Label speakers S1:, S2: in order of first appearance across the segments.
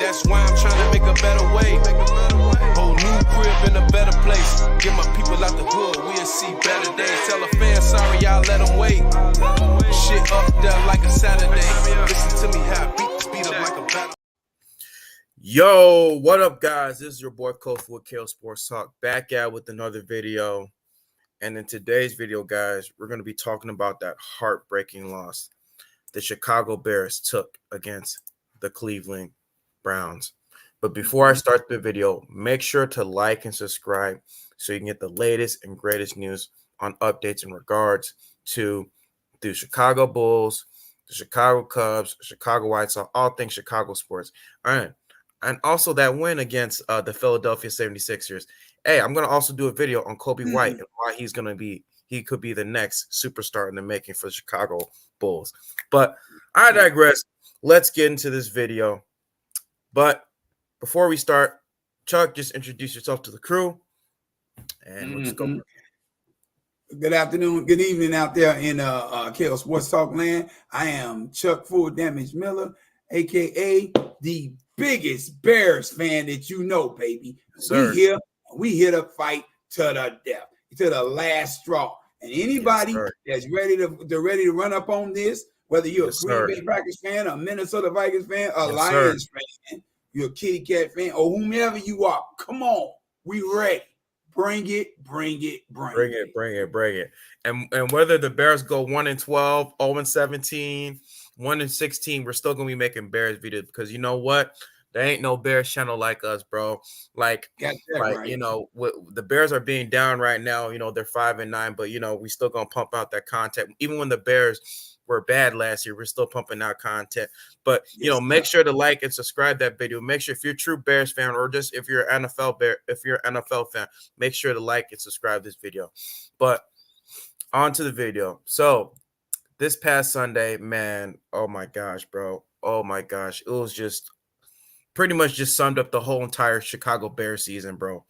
S1: That's why I'm trying to make a better way. Whole new crib in a better place. Get my people out the hood, we'll see better days. Tell a fan sorry, y'all let them wait. Shit up there like a Saturday. Listen to me how beat speed up like a battle.
S2: Yo, what up, guys? This is your boy Coach with Kale Sports Talk, back out with another video. And in today's video, guys, we're going to be talking about that heartbreaking loss the Chicago Bears took against the Cleveland Browns. But before I start the video, make sure to like and subscribe so you can get the latest and greatest news on updates in regards to the Chicago Bulls, the Chicago Cubs, Chicago White Sox, all things Chicago sports. All right. And also that win against the Philadelphia 76ers. Hey, I'm going to also do a video on Kobe White and why he could be the next superstar in the making for the Chicago Bulls. But I digress. Let's get into this video. But before we start, Chuck, just introduce yourself to the crew. And let's go.
S3: Good afternoon, good evening out there in Kale Sports Talk land. I am Chuck Full Damage Miller, a.k.a. the biggest Bears fan that you know, baby.
S2: Sir.
S3: We here to fight to the death, to the last straw. And anybody that's ready to run up on this, whether you're a Green Bay Packers fan, a Minnesota Vikings fan, a Lions fan, you're a Kitty Cat fan, or whomever you are, come on, we ready. Bring it.
S2: And whether the Bears go 1-12, 0-17, 1-16, we're still gonna be making Bears videos because you know what? There ain't no Bears channel like us, bro. You know, the Bears are being down right now. You know, they're 5-9, but you know, we still gonna pump out that content. Even when the Bears were bad last year, we're still pumping out content. But you know, make sure to like and subscribe that video. Make sure if you're a true Bears fan, or just if you're an NFL fan, make sure to like and subscribe this video. But on to the video. So this past Sunday, man, oh my gosh, bro. Oh my gosh. It was just pretty much just summed up the whole entire Chicago Bears season, bro.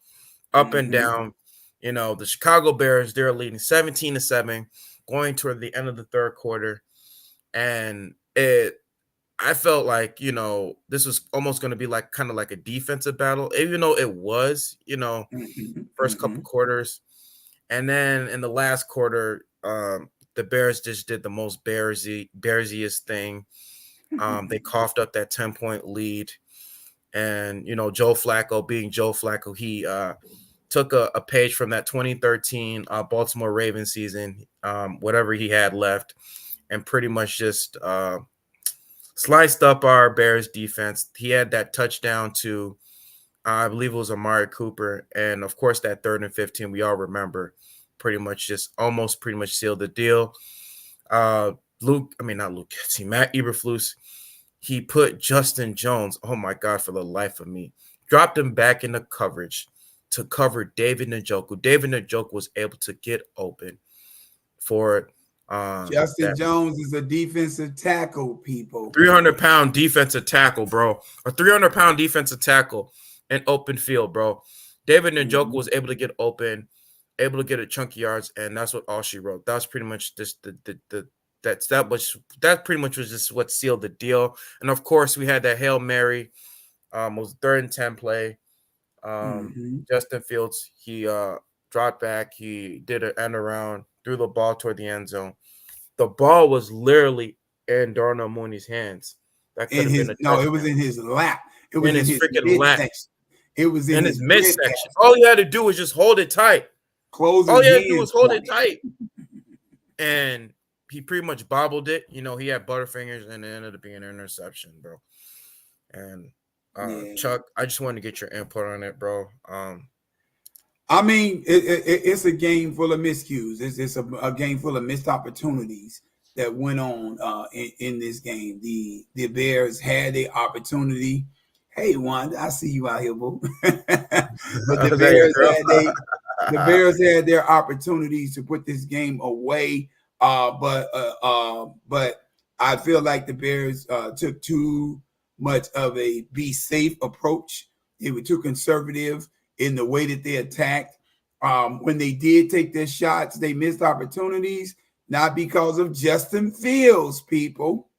S2: Up and down. You know, the Chicago Bears, they're leading 17-7, going toward the end of the third quarter. And I felt like, you know, this was almost going to be like kind of like a defensive battle, even though it was, you know, first couple quarters. And then in the last quarter, the Bears just did the most Bearsiest thing. They coughed up that 10-point lead. And, you know, Joe Flacco, being Joe Flacco, he took a page from that 2013 Baltimore Ravens season, whatever he had left, and pretty much just sliced up our Bears defense. He had that touchdown to, I believe it was Amari Cooper. And, of course, that 3rd and 15, we all remember, pretty much sealed the deal. Matt Eberflus, he put Justin Jones, oh my God, for the life of me, dropped him back into coverage to cover David Njoku. David Njoku was able to get open for
S3: Justin Jones is a defensive tackle, people.
S2: 300-pound defensive tackle, bro. A 300-pound defensive tackle in open field, bro. David Njoku was able to get open, able to get a chunky yards, and that's what all she wrote. That was pretty much just that pretty much was just what sealed the deal. And of course, we had that Hail Mary, was 3rd and 10 play. Justin Fields, he dropped back, he did an end around, threw the ball toward the end zone. The ball was literally in Darnell Mooney's hands. That could have been a touchdown.
S3: It was in his lap. It was
S2: in his freaking lap.
S3: It was in his
S2: midsection. All he had to do was just hold it tight. All he had to do was hold it tight. And he pretty much bobbled it. You know, he had butterfingers, and it ended up being an interception, bro. And Chuck, I just wanted to get your input on it, bro.
S3: I mean, it's a game full of miscues. It's a game full of missed opportunities that went on in this game. The Bears had the opportunity. Hey, Wanda, I see you out here, boo. But the Bears had their opportunities to put this game away. But I feel like the Bears took too much of a be safe approach. They were too conservative in the way that they attacked. When they did take their shots, they missed opportunities, not because of Justin Fields, people.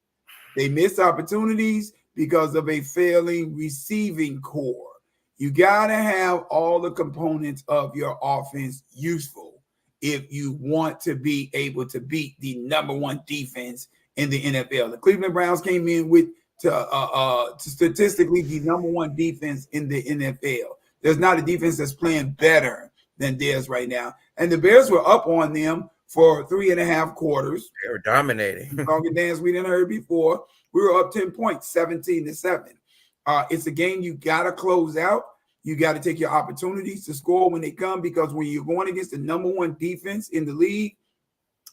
S3: They missed opportunities because of a failing receiving core. You got to have all the components of your offense useful if you want to be able to beat the number one defense in the NFL. The Cleveland Browns came in with statistically the number one defense in the NFL. There's not a defense that's playing better than theirs right now. And the Bears were up on them for 3.5 quarters.
S2: They were dominating.
S3: Song dance we didn't heard before. We were up 10 points, 17-7. It's a game you got to close out. You got to take your opportunities to score when they come, because when you're going against the number one defense in the league,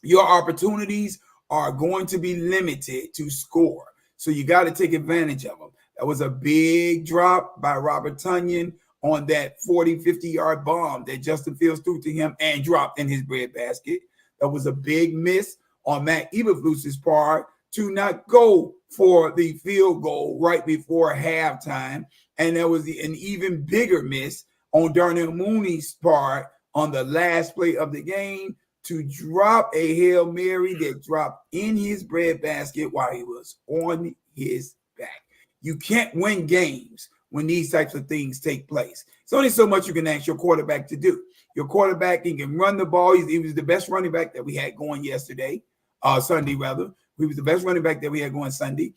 S3: your opportunities are going to be limited to score. So you got to take advantage of them. That was a big drop by Robert Tonyan on that 40, 50-yard bomb that Justin Fields threw to him and dropped in his breadbasket. That was a big miss on Matt Eberflus's part to not go for the field goal right before halftime. And there was an even bigger miss on Darnell Mooney's part on the last play of the game to drop a Hail Mary that dropped in his breadbasket while he was on his back. You can't win games when these types of things take place. It's only so much you can ask your quarterback to do. Your quarterback, he can run the ball. He was the best running back that we had going Sunday rather. He was the best running back that we had going Sunday.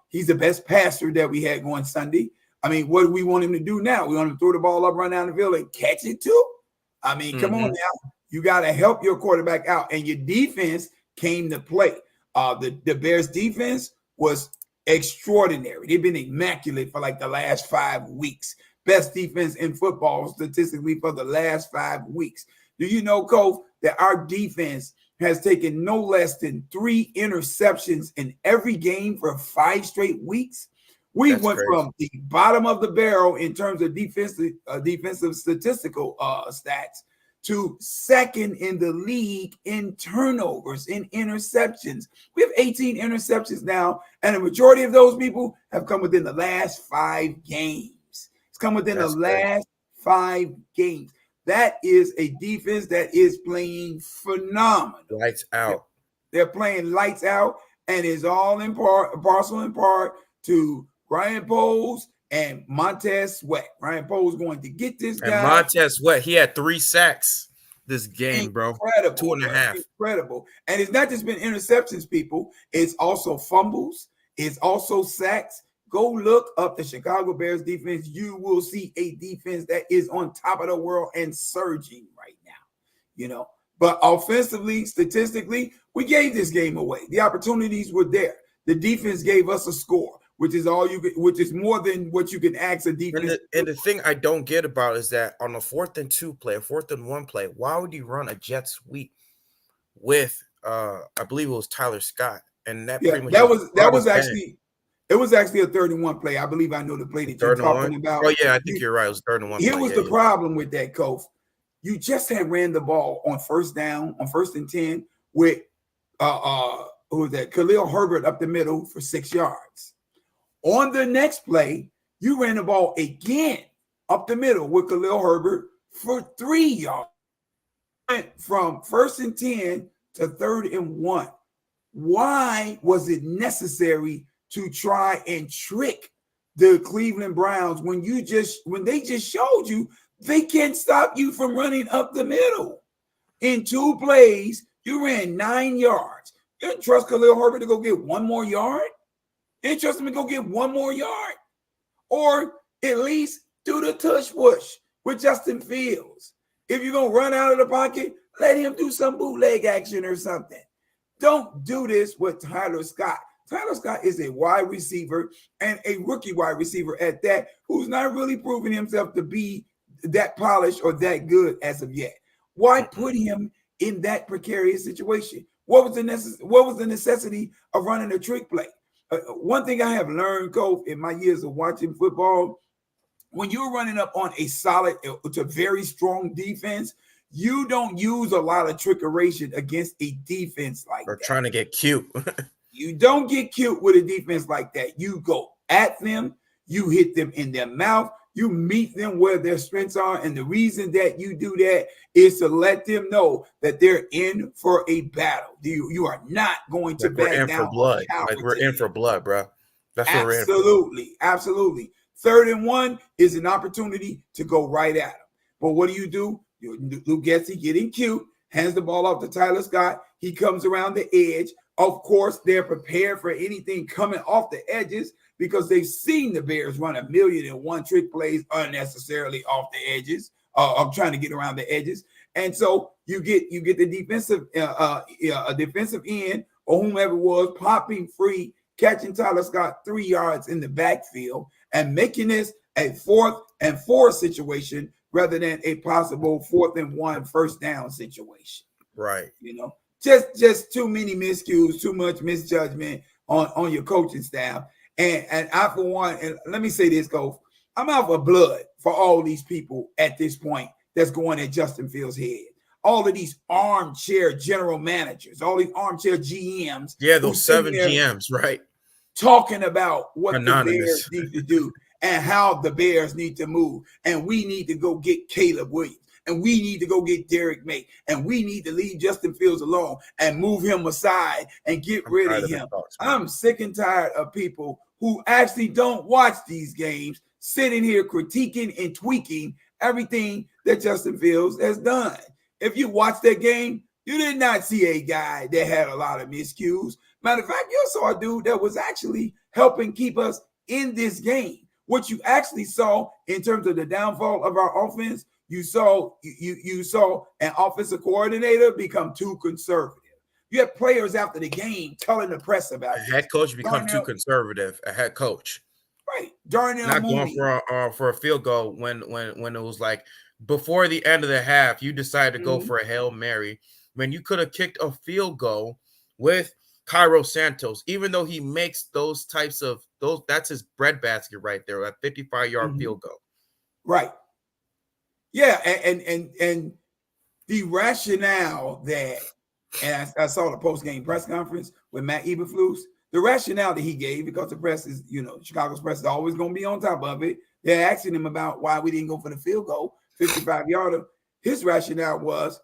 S3: He's the best passer that we had going Sunday. I mean, what do we want him to do now? We want him to throw the ball up, run down the field, and catch it too? I mean, come on now. You got to help your quarterback out, and your defense came to play. The Bears' defense was extraordinary. They've been immaculate for like the last 5 weeks. Best defense in football statistically for the last 5 weeks. Do you know, Cove, that our defense has taken no less than 3 interceptions in every game for 5 straight weeks? We went from the bottom of the barrel in terms of defensive statistical stats to second in the league in turnovers, in interceptions. We have 18 interceptions now, and the majority of those people have come within the last 5 games. It's come within the last 5 games. That is a defense that is playing phenomenal.
S2: Lights out.
S3: They're playing lights out, and it's all in parcel in part to Ryan Poles and Montez Sweat. Ryan Poles going to get this guy.
S2: And Montez Sweat, he had 3 sacks this game, bro.
S3: Incredible.
S2: 2.5.
S3: Incredible. And it's not just been interceptions, people. It's also fumbles. It's also sacks. Go look up the Chicago Bears defense. You will see a defense that is on top of the world and surging right now. But offensively, statistically, we gave this game away. The opportunities were there. The defense gave us a score, which is more than what you can ask a defense.
S2: And the thing I don't get about is that on a 4th and 2 play, a 4th and 1 play, why would you run a jet sweep with I believe it was Tyler Scott? And that it was actually a 3rd and 1 play. I believe I know the play that you're talking about. Oh yeah, I think you're right. It was 3rd and 1.
S3: Here was the problem with that, Coach. You just had ran the ball on 1st down, on 1st and 10 with who was that? Khalil Herbert up the middle for 6 yards. On the next play, you ran the ball again up the middle with Khalil Herbert for 3 yards. Went from 1st and 10 to 3rd and 1. Why was it necessary to try and trick the Cleveland Browns when they just showed you they can't stop you from running up the middle? In 2 plays, you ran 9 yards. You didn't trust Khalil Herbert to go get 1 more yard? You didn't trust him to go get 1 more yard? Or at least do the tush push with Justin Fields. If you're going to run out of the pocket, let him do some bootleg action or something. Don't do this with Tyler Scott. Tyler Scott is a wide receiver and a rookie wide receiver at that, who's not really proving himself to be that polished or that good as of yet. Why put him in that precarious situation? What was the necessity of running a trick play? One thing I have learned, Coach, in my years of watching football, when you're running up on a solid, it's a very strong defense, you don't use a lot of trickeration against a defense like that.
S2: Or trying to get cute.
S3: You don't get cute with a defense like that. You go at them, you hit them in their mouth, you meet them where their strengths are. And the reason that you do that is to let them know that they're in for a battle. You are not going to back down.
S2: We're in for blood, bro. That's what we're in for.
S3: Absolutely. 3rd and 1 is an opportunity to go right at him. But what do? Luke Getsy getting cute, hands the ball off to Tyler Scott. He comes around the edge. Of course, they're prepared for anything coming off the edges because they've seen the Bears run 1,000,001 trick plays unnecessarily off the edges of trying to get around the edges. And so you get the defensive a defensive end or whomever it was popping free, catching Tyler Scott 3 yards in the backfield and making this a 4th and 4 situation rather than a possible 4th and 1 first down situation.
S2: Right.
S3: Just too many miscues, too much misjudgment on your coaching staff. And I, for one, and let me say this, Coach, I'm out for blood for all these people at this point that's going at Justin Fields' head. All of these armchair general managers, all these armchair GMs.
S2: Yeah, those 7 GMs, right?
S3: Talking about what
S2: Anonymous.
S3: the Bears need to do and how the Bears need to move. And we need to go get Caleb Williams. And we need to go get Derek May. And we need to leave Justin Fields alone and move him aside and get rid of him. I'm sick and tired of people who actually don't watch these games, sitting here critiquing and tweaking everything that Justin Fields has done. If you watch that game, you did not see a guy that had a lot of miscues. Matter of fact, you saw a dude that was actually helping keep us in this game. What you actually saw in terms of the downfall of our offense, you saw an offensive coordinator become too conservative. You had players after the game telling the press about it.
S2: A head coach become too conservative. A head coach,
S3: right? Darnell Mooney.
S2: Not going for a field goal when it was like before the end of the half, you decided to go for a Hail Mary when you could have kicked a field goal with Cairo Santos, even though he makes those types of that's his breadbasket right there, that 55-yard field goal.
S3: Right. Yeah, and the rationale that, and I saw the post-game press conference with Matt Eberflus, the rationale that he gave, because the press is, Chicago's press is always going to be on top of it. They're asking him about why we didn't go for the field goal, 55-yarder. His rationale was,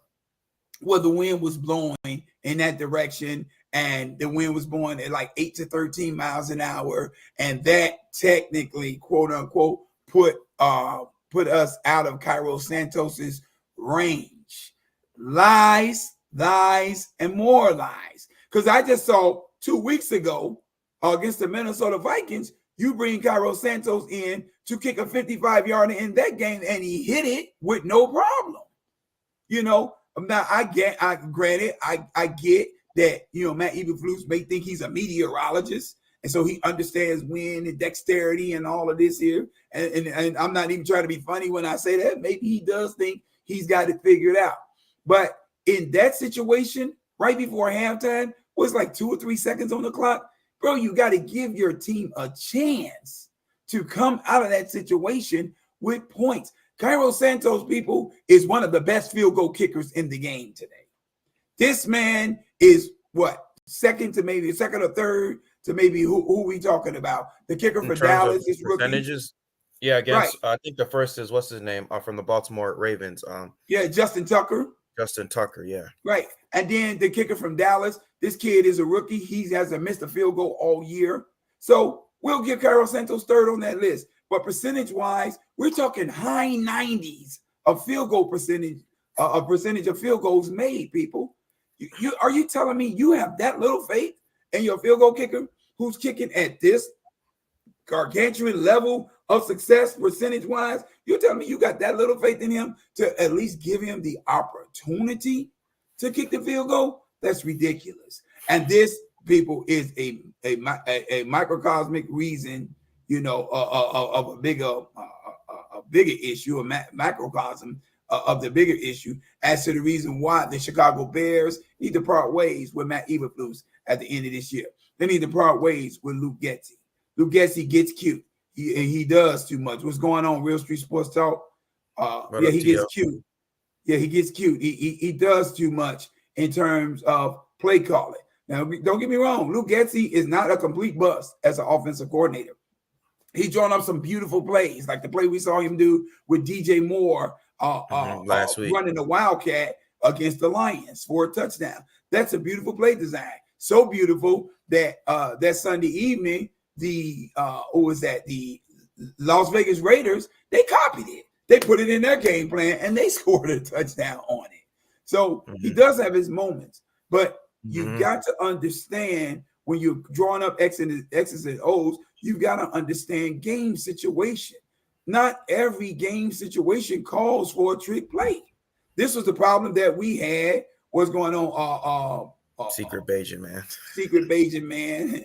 S3: well, the wind was blowing in that direction, and the wind was blowing at like 8 to 13 miles an hour, and that technically, quote unquote, put us out of Cairo Santos's range. Lies, and more lies. Because I just saw 2 weeks ago against the Minnesota Vikings, you bring Cairo Santos in to kick a 55-yarder in that game, and he hit it with no problem. Now I get that, Matt Eberflus may think he's a meteorologist, and so he understands wind and dexterity and all of this here. And I'm not even trying to be funny when I say that. Maybe he does think he's got it figured out. But in that situation, right before halftime, was like 2 or 3 seconds on the clock. Bro, you got to give your team a chance to come out of that situation with points. Cairo Santos, people, is one of the best field goal kickers in the game today. This man is second or third to maybe who we talking about? The kicker for Dallas is rookie.
S2: Percentages. Yeah, against I think the first is what's his name from the Baltimore Ravens.
S3: Justin Tucker.
S2: Justin Tucker, yeah.
S3: Right. And then the kicker from Dallas, this kid is a rookie. He hasn't missed a field goal all year. So we'll give Cairo Santos third on that list. But percentage-wise, we're talking high 90s of field goal percentage, a percentage of field goals made, people. Are you telling me you have that little faith in your field goal kicker who's kicking at this gargantuan level of success percentage-wise? You're telling me you got that little faith in him to at least give him the opportunity to kick the field goal? That's ridiculous. And this, people, is a microcosmic reason, of a bigger issue, a macrocosm of the bigger issue as to the reason why the Chicago Bears need to part ways with Matt Eberflus at the end of this year. They need to part ways with Luke Getsy. Luke Getsy gets cute. He does too much. What's going on, Real Street Sports Talk? He gets cute. Yeah, he gets cute. He does too much in terms of play calling. Now, don't get me wrong. Luke Getsy is not a complete bust as an offensive coordinator. He's drawn up some beautiful plays, like the play we saw him do with DJ Moore
S2: last week,
S3: running the Wildcat against the Lions for a touchdown. That's a beautiful play design. So beautiful that that Sunday evening, the who was that? The Las Vegas Raiders, they copied it. They put it in their game plan and they scored a touchdown on it. So he does have his moments, but you've got to understand when you're drawing up X's and O's, you've got to understand game situation. Not every game situation calls for a trick play. This was the problem that we had. What's going on?
S2: Secret Bayesian man.
S3: Secret Bayesian man.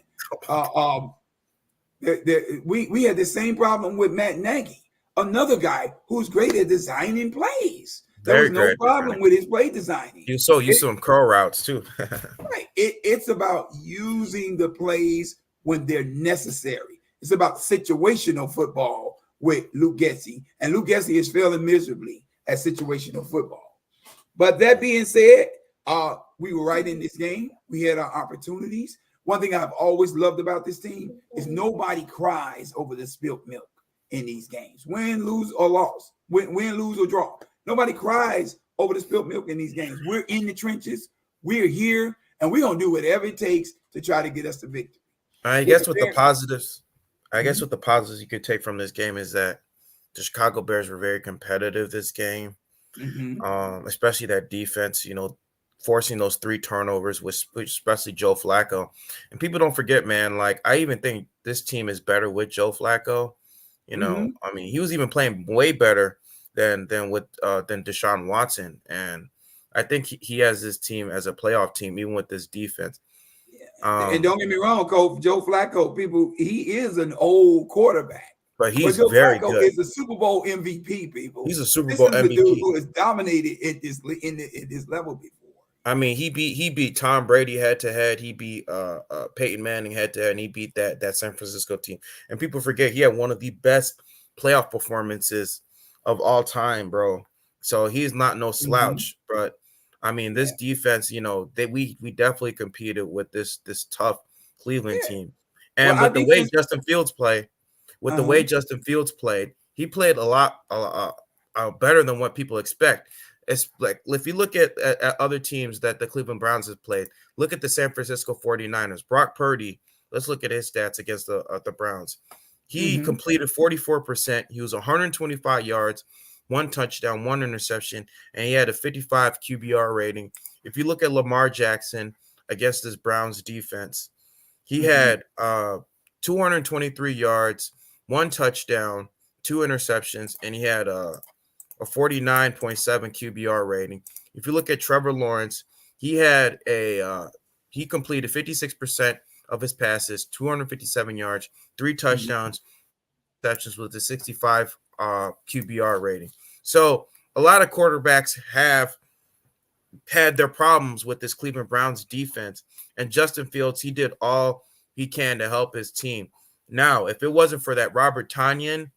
S3: We had the same problem with Matt Nagy, another guy who's great at designing plays. There was no problem with his play designing.
S2: You so used to some curl routes too.
S3: Right. It's about using the plays when they're necessary. It's about situational football with Luke Getsy, and Luke Getsy is failing miserably at situational football. But that being said, we were right in this game. We had our opportunities. One thing I've always loved about this team is nobody cries over the spilt milk in these games. Win, lose, or loss. Win, lose, or draw. Nobody cries over the spilt milk in these games. We're in the trenches. We're here, and we're going to do whatever it takes to try to get us to victory.
S2: I guess with the positives, what the positives you could take from this game is that the Chicago Bears were very competitive this game, especially that defense, forcing those 3 turnovers, especially Joe Flacco. And people don't forget, man, like I even think this team is better with Joe Flacco. I mean, he was even playing way better than Deshaun Watson. And I think he has this team as a playoff team, even with this defense.
S3: And don't get me wrong, Coach, Joe Flacco, he is an old quarterback.
S2: But he's very
S3: Flacco
S2: good.
S3: Is a Super Bowl MVP, people.
S2: He's a Super Bowl MVP.
S3: The dude who has dominated at this level before.
S2: I mean, he beat Tom Brady head to head. He beat Peyton Manning head to head, and he beat that San Francisco team. And people forget he had one of the best playoff performances of all time, bro. So he's not no slouch. But I mean, this defense, we definitely competed with this tough Cleveland team. And with the way Justin Fields played, he played a lot better than what people expect. It's like if you look at other teams that the Cleveland Browns have played, look at the San Francisco 49ers. Brock Purdy, let's look at his stats against the Browns. He completed 44%. He was 125 yards, 1 touchdown, 1 interception, and he had a 55 QBR rating. If you look at Lamar Jackson against this Browns defense, he had 223 yards, 1 touchdown, 2 interceptions, and he had a 49.7 QBR rating. If you look at Trevor Lawrence, he completed 56% of his passes, 257 yards, 3 touchdowns, receptions with a 65 QBR rating. So a lot of quarterbacks have had their problems with this Cleveland Browns defense, and Justin Fields, he did all he can to help his team. Now, if it wasn't for that Robert Tonyan,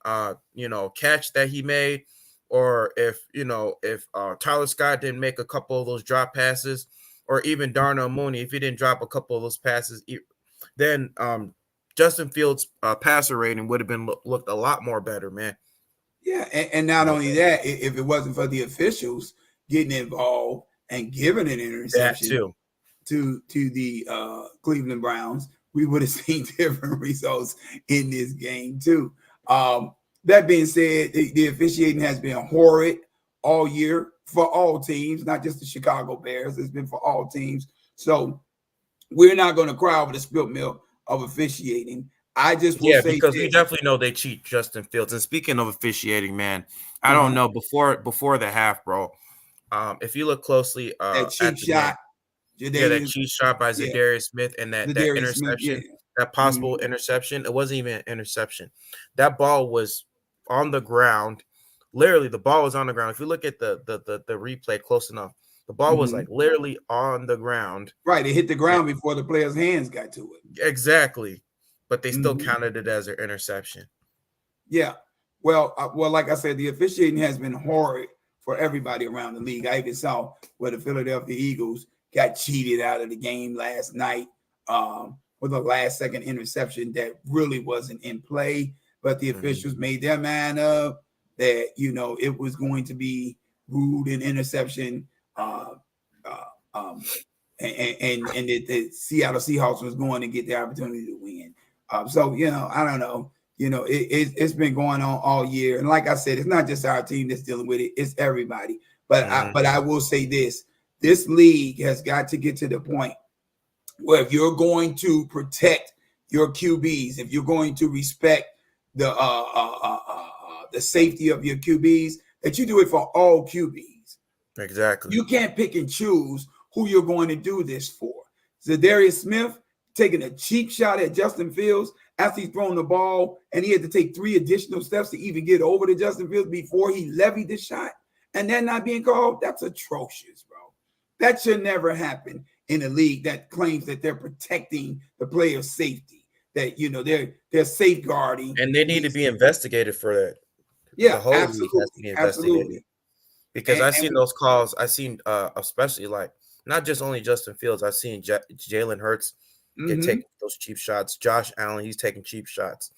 S2: catch that he made, or if Tyler Scott didn't make a couple of those drop passes, or even Darnell Mooney, if he didn't drop a couple of those passes, then Justin Fields' passer rating would have been looked a lot more better, man.
S3: Yeah, and not only that, if it wasn't for the officials getting involved and giving an interception to the Cleveland Browns, we would have seen different results in this game too. That being said, the officiating has been horrid all year for all teams, not just the Chicago Bears. It's been for all teams. So we're not going to cry over the spilt milk of officiating. I just will say
S2: because we definitely know they cheat Justin Fields. And speaking of officiating, man, I don't know before the half, bro. If you look closely,
S3: that cheat shot,
S2: that cheat shot by Zadarius Smith and that interception, that possible interception. It wasn't even an interception. That ball was on the ground. Literally, the ball was on the ground. If you look at the replay close enough, the ball was like literally on the ground.
S3: Right, it hit the ground before the player's hands got to it.
S2: Exactly, but they still counted it as an interception.
S3: Yeah, well, like I said, the officiating has been horrid for everybody around the league. I even saw where the Philadelphia Eagles got cheated out of the game last night with a last-second interception that really wasn't in play, but the officials made their mind up that it was going to be ruled an interception, and the Seattle Seahawks was going to get the opportunity to win. So I don't know. It's been going on all year, and like I said, it's not just our team that's dealing with it; it's everybody. But I will say this: this league has got to get to the point where if you're going to protect your QBs, if you're going to respect the safety of your QBs, that you do it for all QBs.
S2: Exactly.
S3: You can't pick and choose who you're going to do this for. Zadarius Smith taking a cheap shot at Justin Fields after he's thrown the ball, and he had to take 3 additional steps to even get over to Justin Fields before he levied the shot, and then not being called. That's atrocious, bro. That should never happen in a league that claims that they're protecting the player's safety, that they're safeguarding,
S2: and they need to be investigated for that.
S3: Yeah,
S2: the whole
S3: absolutely,
S2: league has to be investigated.
S3: Absolutely.
S2: Because I've seen those calls. I've seen especially like not just only Justin Fields. I've seen Jalen Hurts get taking those cheap shots. Josh Allen, he's taking cheap shots.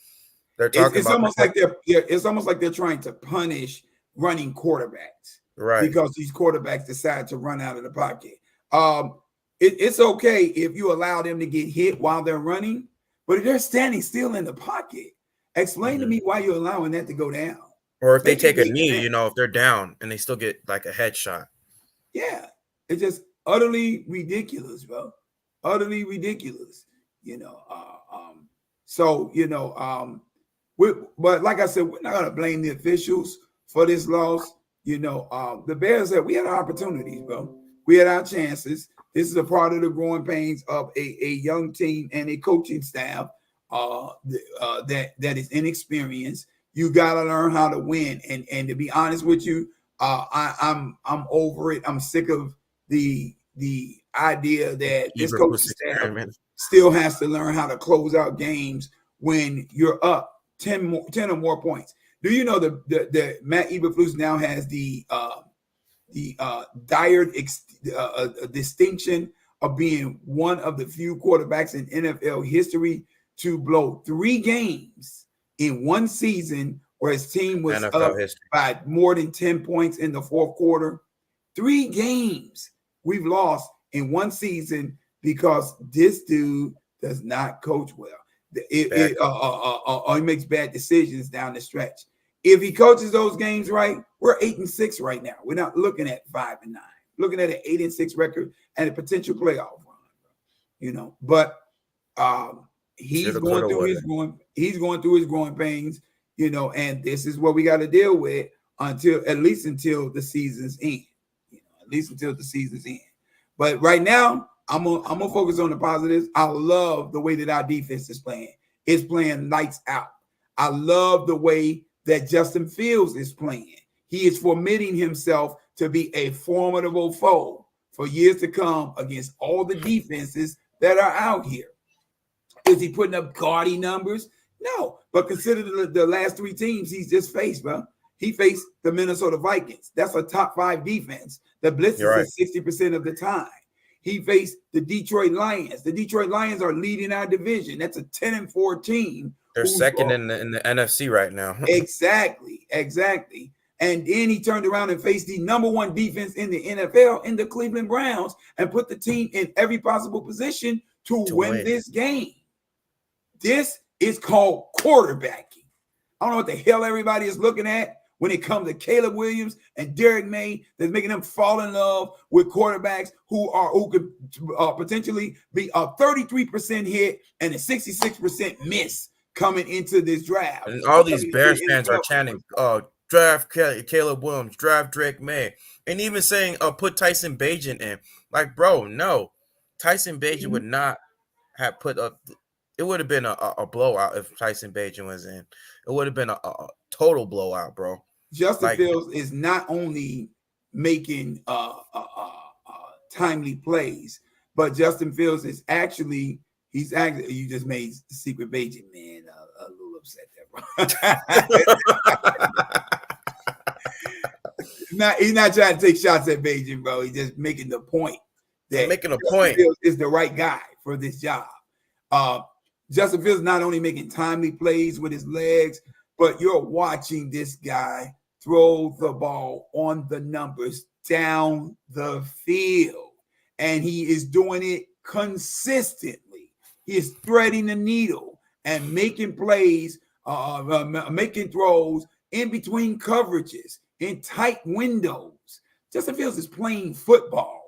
S2: They're talking
S3: it's
S2: about
S3: almost like it's almost like they're trying to punish running quarterbacks,
S2: right?
S3: Because these quarterbacks decide to run out of the pocket. It's okay if you allow them to get hit while they're running, but if they're standing still in the pocket, explain to me why you're allowing that to go down.
S2: Or if they take a knee, if they're down and they still get like a headshot.
S3: Yeah, it's just utterly ridiculous, bro. Utterly ridiculous, but like I said, we're not gonna blame the officials for this loss. The Bears we had our opportunities, bro. We had our chances. This is a part of the growing pains of a young team and a coaching staff that is inexperienced. You gotta learn how to win, and to be honest with you, I'm over it. I'm sick of the idea that this coaching staff still has to learn how to close out games when you're up 10 or more points. Do you know the Matt Eberflus now has the dire distinction of being one of the few quarterbacks in NFL history to blow 3 games in one season where his team was up by more than 10 points in the fourth quarter. 3 games we've lost in one season because this dude does not coach well. Or he makes bad decisions down the stretch. If he coaches those games right, we're 8-6 right now. We're not looking at 5-9. Looking at an 8-6 record and a potential playoff run. But he's going through his growing pains. And this is what we got to deal with until the season's end. At least until the season's end. But right now, I'm gonna focus on the positives. I love the way that our defense is playing. It's playing lights out. I love the way that Justin Fields is playing. He is formitting himself to be a formidable foe for years to come against all the defenses that are out here. Is he putting up gaudy numbers? No, but consider the last 3 teams he's just faced, bro. He faced the Minnesota Vikings. That's a top 5 defense that blitzes at 60% of the time. He faced the Detroit Lions. The Detroit Lions are leading our division. That's a 10-4 team.
S2: They're second in the NFC right now.
S3: Exactly. And then he turned around and faced the number 1 defense in the NFL in the Cleveland Browns and put the team in every possible position to win this game. This is called quarterbacking. I don't know what the hell everybody is looking at when it comes to Caleb Williams and Derek May, that's making them fall in love with quarterbacks who could potentially be a 33% hit and a 66% miss coming into this draft.
S2: And all these Bears fans are chanting, draft Caleb Williams, draft Drake May, and even saying, put Tyson Bagent in. Like, bro, no. Tyson Bagent would not have put up. It would have been a blowout if Tyson Bagent was in. It would have been a total blowout, bro.
S3: Justin Fields is not only making timely plays, but Justin Fields is actually you just made the secret Bagent man a little upset there, bro. He's not trying to take shots at Bagent, bro. He's just making the point that Justin Fields is the right guy for this job. Justin Fields not only making timely plays with his legs, but you're watching this guy throw the ball on the numbers down the field. And he is doing it consistently. He is threading the needle. and making plays, making throws in between coverages, in tight windows. Justin Fields is playing football.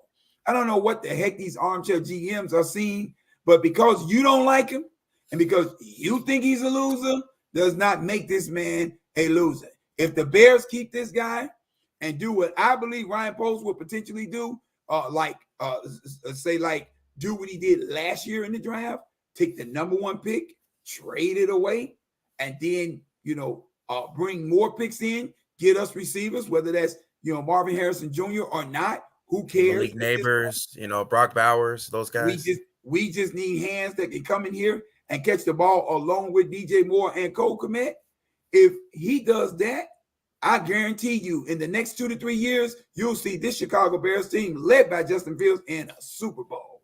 S3: I don't know what the heck these armchair GMs are seeing, but because you don't like him and because you think he's a loser, does not make this man a loser. If the Bears keep this guy and do what I believe Ryan Post will potentially do, do what he did last year in the draft, take the number 1 pick, trade it away, and then, bring more picks in, get us receivers, whether that's, Marvin Harrison Jr. or not, who cares?
S2: Malik Neighbors, Brock Bowers, those guys.
S3: We just need hands that can come in here and catch the ball along with DJ Moore and Cole Kmet. If he does that, I guarantee you in the next 2 to 3 years, you'll see this Chicago Bears team led by Justin Fields in a Super Bowl.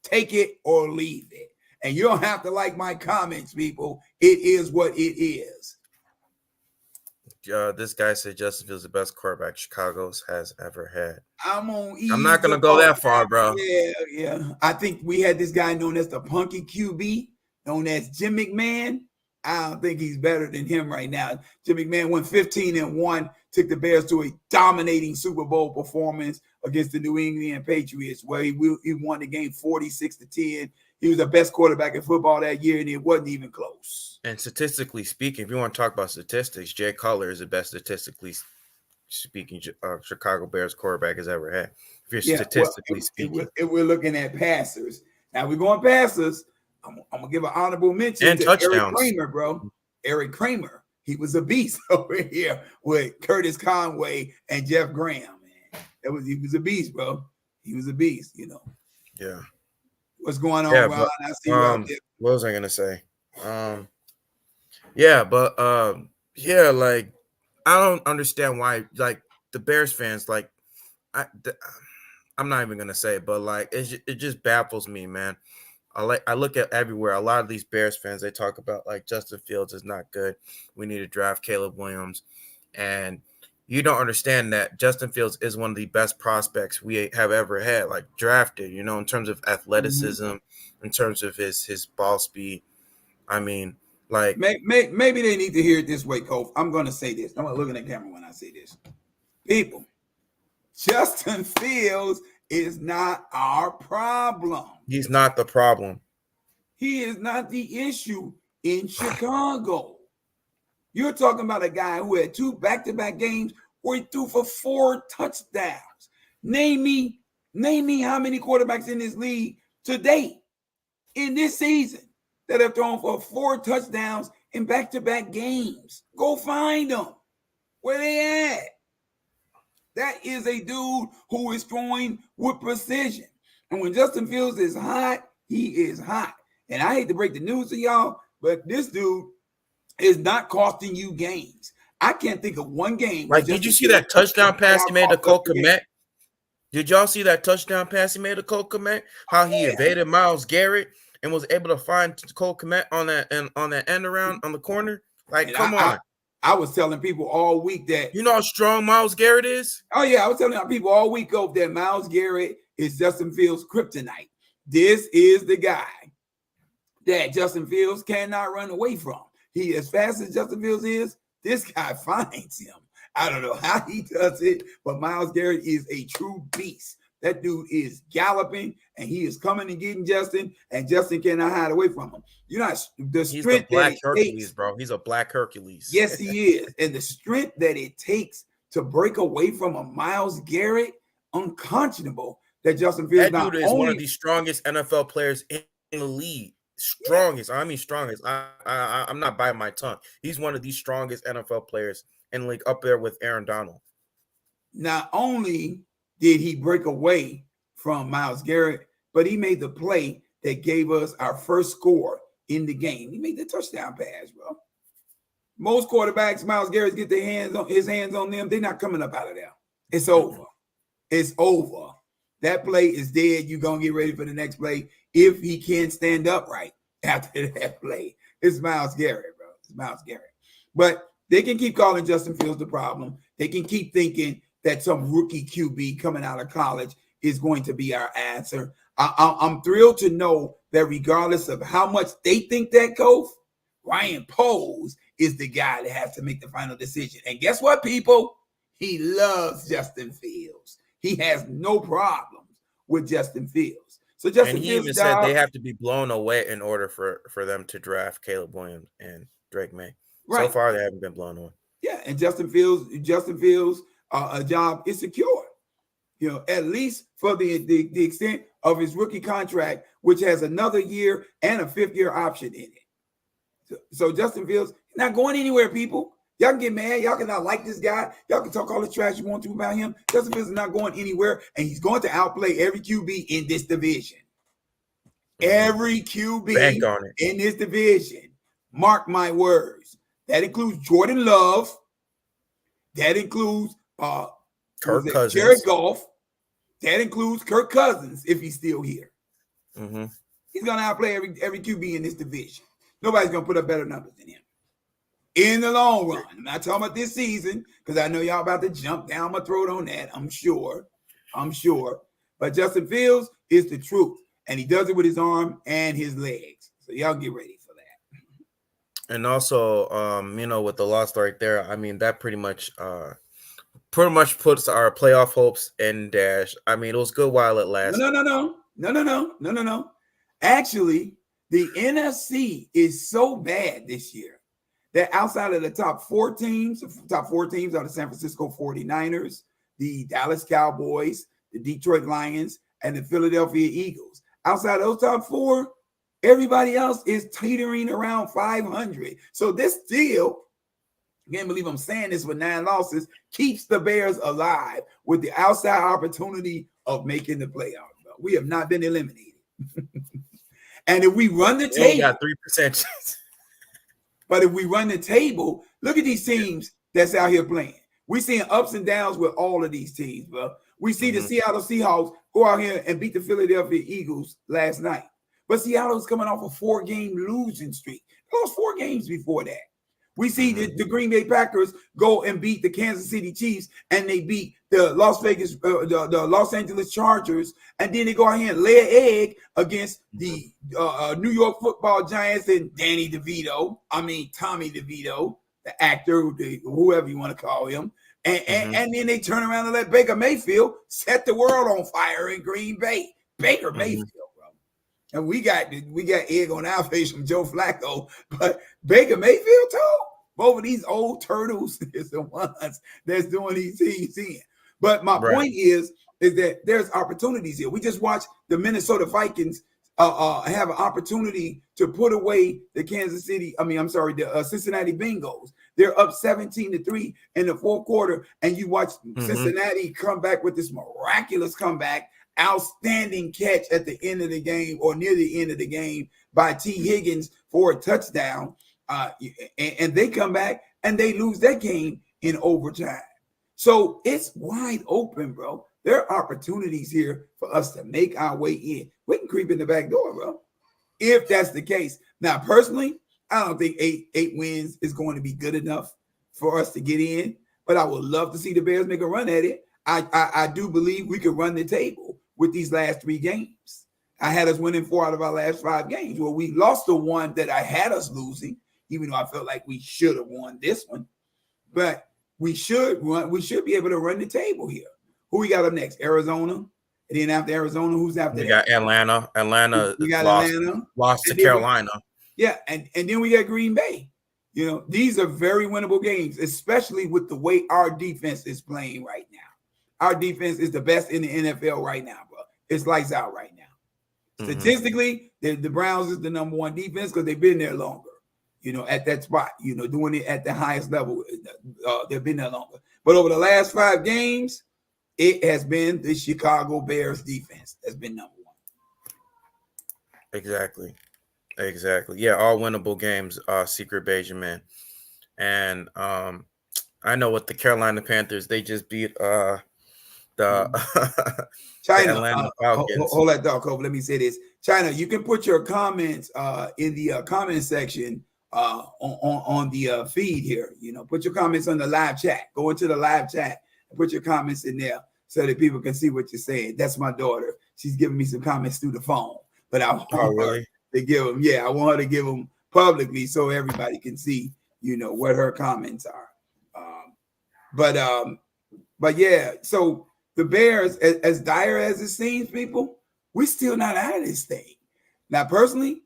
S3: Take it or leave it. And you don't have to like my comments, people. It is what it is.
S2: This guy said Justin Fields is the best quarterback Chicago has ever had.
S3: I'm
S2: not gonna go that far, bro.
S3: Yeah. I think we had this guy known as the Punky QB, known as Jim McMahon. I don't think he's better than him right now. Jim McMahon went 15-1, took the Bears to a dominating Super Bowl performance against the New England Patriots, where he won the game 46-10. He was the best quarterback in football that year, and it wasn't even close.
S2: And statistically speaking, if you want to talk about statistics, Jay Cutler is the best statistically speaking Chicago Bears quarterback has ever had. If you're statistically speaking.
S3: If we're looking at passers. Now we're going passers. I'm going to give an honorable mention
S2: and
S3: to
S2: touchdowns.
S3: Eric Kramer, bro. Eric Kramer. He was a beast over here with Curtis Conway and Jeff Graham, man. He was a beast, bro. He was a beast,
S2: Yeah.
S3: What's going on,
S2: yeah,
S3: Ron?
S2: but,
S3: I see you out there.
S2: What was I going to say? I don't understand why, the Bears fans, I'm not even going to say it, but, it just baffles me, man. I look at everywhere. A lot of these Bears fans, they talk about Justin Fields is not good. We need to draft Caleb Williams. And you don't understand that Justin Fields is one of the best prospects we have ever had, drafted, in terms of athleticism, in terms of his ball speed. I mean,
S3: maybe they need to hear it this way, Kof. I'm going to say this. I'm going to look in the camera when I say this. People, Justin Fields is not our problem.
S2: He's not the problem.
S3: He is not the issue in Chicago. You're talking about a guy who had 2 back-to-back games where he threw for 4 touchdowns. Name me how many quarterbacks in this league to date in this season that have thrown for 4 touchdowns in back-to-back games. Go find them. Where they at? That is a dude who is throwing with precision. And when Justin Fields is hot, he is hot. And I hate to break the news to y'all, but this dude is not costing you games. I can't think of one game.
S2: Did you see that touchdown pass he made to Cole Kmet? Did y'all see that touchdown pass he made to Cole Kmet? How he evaded Myles Garrett and was able to find Cole Kmet on that end around on the corner? Come on.
S3: I was telling people all week that
S2: how strong Myles Garrett is.
S3: Oh yeah, I was telling people all week that Myles Garrett is Justin Fields' kryptonite. This is the guy that Justin Fields cannot run away from. He, as fast as Justin Fields is, this guy finds him. I don't know how he does it, but Myles Garrett is a true beast. That dude is galloping, and he is coming and getting Justin, and Justin cannot hide away from him. He's
S2: the Black Hercules, bro. He's a Black Hercules.
S3: Yes, he is. And the strength that it takes to break away from a Myles Garrett, unconscionable. That Justin Fields
S2: that dude is one of the strongest NFL players in the league. Strongest. I mean, strongest. I'm not biting my tongue. He's one of the strongest NFL players in the league, up there with Aaron Donald.
S3: Not only did he break away from Myles Garrett, but he made the play that gave us our first score in the game. He made the touchdown pass, bro. Most quarterbacks, Myles Garrett get his hands on them. They're not coming up out of there. It's over. It's over. That play is dead. You're going to get ready for the next play if he can stand upright after that play. It's Myles Garrett, bro. It's Myles Garrett. But they can keep calling Justin Fields the problem. They can keep thinking that some rookie QB coming out of college is going to be our answer. I'm thrilled to know that regardless of how much they think that Kof, Ryan Poles is the guy that has to make the final decision. And guess what, people? He loves Justin Fields. He has no problems with Justin Fields. So Justin
S2: and he
S3: Fields
S2: even said they have to be blown away in order for them to draft Caleb Williams and Drake May. Right. So far, they haven't been blown away.
S3: Yeah, and Justin Fields' a job is secure. You know, at least for the extent of his rookie contract, which has another year and a 5th-year option in it. So Justin Fields not going anywhere, people. Y'all can get mad. Y'all can not like this guy. Y'all can talk all the trash you want to about him. Justin Fields is not going anywhere, and he's going to outplay every QB in this division. Every QB in this division. Mark my words. That includes Jordan Love. That includes
S2: Kirk Cousins.
S3: Jared Goff. That includes Kirk Cousins if he's still here.
S2: Mm-hmm.
S3: He's going to outplay every QB in this division. Nobody's going to put up better numbers than him. In the long run. I'm not talking about this season because I know y'all about to jump down my throat on that. I'm sure. But Justin Fields is the truth. And he does it with his arm and his legs. So y'all get ready for that.
S2: And also, with the loss right there, I mean, that pretty much puts our playoff hopes in dash. I mean, it was good while it lasted.
S3: No. Actually, the NFC is so bad this year that outside of the top four teams are the San Francisco 49ers, the Dallas Cowboys, the Detroit Lions, and the Philadelphia Eagles. Outside of those top 4, everybody else is teetering around 500. So this deal, I can't believe I'm saying this with 9 losses, keeps the Bears alive with the outside opportunity of making the playoffs. We have not been eliminated. And if we run the table,
S2: got 3%.
S3: But if we run the table, look at these teams that's out here playing. We're seeing ups and downs with all of these teams, bro. We see the Seattle Seahawks go out here and beat the Philadelphia Eagles last night. But Seattle's coming off a 4-game losing streak. They lost 4 games before that. We see the Green Bay Packers go and beat the Kansas City Chiefs, and they beat the the Los Angeles Chargers, and then they go out here and lay an egg against the New York Football Giants and Tommy DeVito, the actor, whoever you want to call him. And then they turn around and let Baker Mayfield set the world on fire in Green Bay. Baker Mayfield, bro. And we got egg on our face from Joe Flacco, but Baker Mayfield too. Both of these old turtles is the ones that's doing these things in. But my point is that there's opportunities here. We just watched the Minnesota Vikings have an opportunity to put away the Cincinnati Bengals. They're up 17-3 in the 4th quarter, and you watch Cincinnati come back with this miraculous comeback, outstanding catch at the end of the game or near the end of the game by T. Higgins for a touchdown, and they come back and they lose that game in overtime. So it's wide open, bro. There are opportunities here for us to make our way in. We can creep in the back door, bro, if that's the case. Now, personally, I don't think eight wins is going to be good enough for us to get in, but I would love to see the Bears make a run at it. I do believe we could run the table with these last 3 games. I had us winning 4 out of our last 5 games. Well, we lost the one that I had us losing, even though I felt like we should have won this one. But we should be able to run the table here. Who we got up next? Arizona. And then after Arizona, who's after that?
S2: We got Atlanta.
S3: We got Atlanta.
S2: Lost to Carolina.
S3: And then we got Green Bay. You know, these are very winnable games, especially with the way our defense is playing right now. Our defense is the best in the NFL right now, bro. It's lights out right now. Statistically, the Browns is the number 1 defense because they've been there longer, at that spot, doing it at the highest level. They've been there longer. But over the last 5 games, it has been the Chicago Bears defense that's been number 1.
S2: Exactly. Yeah, all winnable games, Secret Benjamin. And I know with the Carolina Panthers, they just beat the
S3: China.
S2: Atlanta Falcons.
S3: Hold that dog, Cove. Let me say this. China, you can put your comments in the comment section on the feed here. Put your comments on the live chat. Go into the live chat and put your comments in there so that people can see what you're saying. That's my daughter. She's giving me some comments through the phone. But I want
S2: really?
S3: to give them. Yeah, I want her to give them publicly so everybody can see, what her comments are. But yeah, so the Bears, as dire as it seems, people, we're still not out of this thing. Now, personally,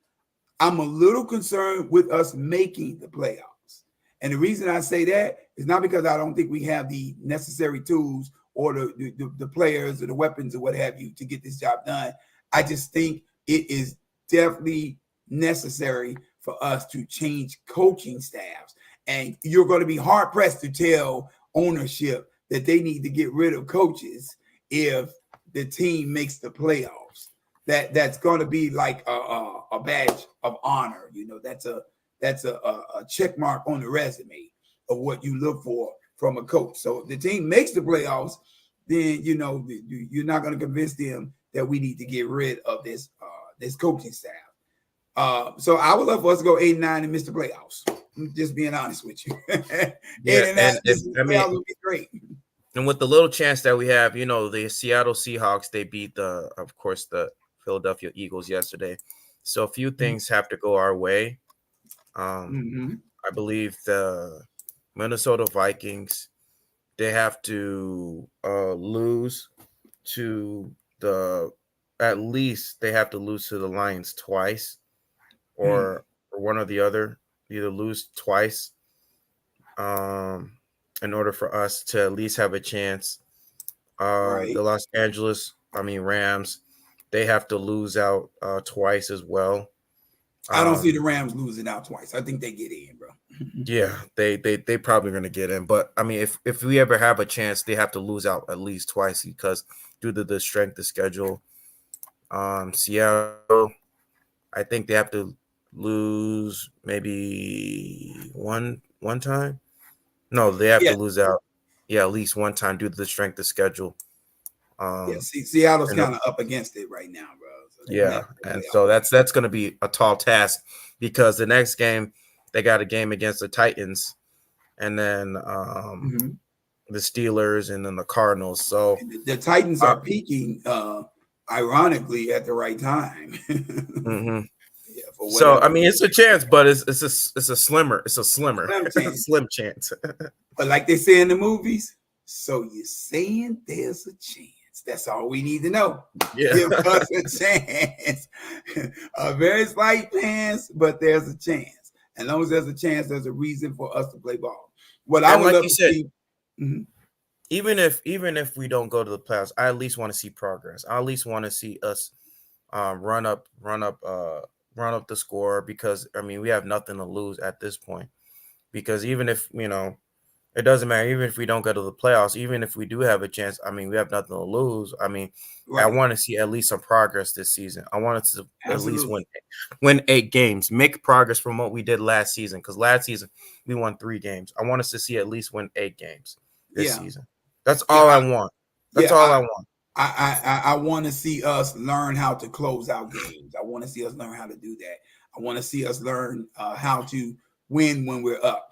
S3: I'm a little concerned with us making the playoffs. And the reason I say that is not because I don't think we have the necessary tools or the players or the weapons or what have you to get this job done. I just think it is definitely necessary for us to change coaching staffs. And you're going to be hard pressed to tell ownership that they need to get rid of coaches if the team makes the playoffs. That's going to be like a badge of honor. That's a check mark on the resume of what you look for from a coach. So if the team makes the playoffs, then you're not going to convince them that we need to get rid of this coaching staff. So I would love for us to go 8-9 and miss the playoffs. I'm just being honest with you.
S2: Yeah,
S3: playoffs would be great.
S2: And with the little chance that we have, the Seattle Seahawks, they beat of course, the Philadelphia Eagles yesterday. So a few things have to go our way. I believe the Minnesota Vikings, they have to lose to at least they have to lose to the Lions twice, or one or the other, either lose twice in order for us to at least have a chance.
S3: Right.
S2: The Los Angeles, Rams, they have to lose out twice as well.
S3: I don't see the Rams losing out twice. I think they get in, bro.
S2: Yeah, they probably going to get in. But, if we ever have a chance, they have to lose out at least twice because due to the strength of schedule. Seattle, I think they have to lose maybe one time. No, they have to lose out. Yeah, at least one time due to the strength of schedule.
S3: Seattle's kind of up against it right now, bro.
S2: So and so that's going to be a tall task because the next game they got a game against the Titans, and then the Steelers, and then the Cardinals. So
S3: the Titans are peaking, ironically, at the right time.
S2: So it's a chance, but it's a slim chance.
S3: But like they say in the movies, so you're saying there's a chance. That's all we need to know.
S2: Yeah.
S3: Give us a chance. A very slight chance, but there's a chance. And as long as there's a chance, there's a reason for us to play ball. What I would love to see.
S2: Even if we don't go to the playoffs, I at least want to see progress. I at least want to see us run up the score because we have nothing to lose at this point. Because even if it doesn't matter, even if we don't go to the playoffs, even if we do have a chance, we have nothing to lose. Right. I want to see at least some progress this season. I want us to at least win 8 games, make progress from what we did last season. Because last season we won 3 games. I want us to see at least win 8 games this season. That's all I want. That's all I want.
S3: I want to see us learn how to close out games. I want to see us learn how to do that. I want to see us learn how to win when we're up.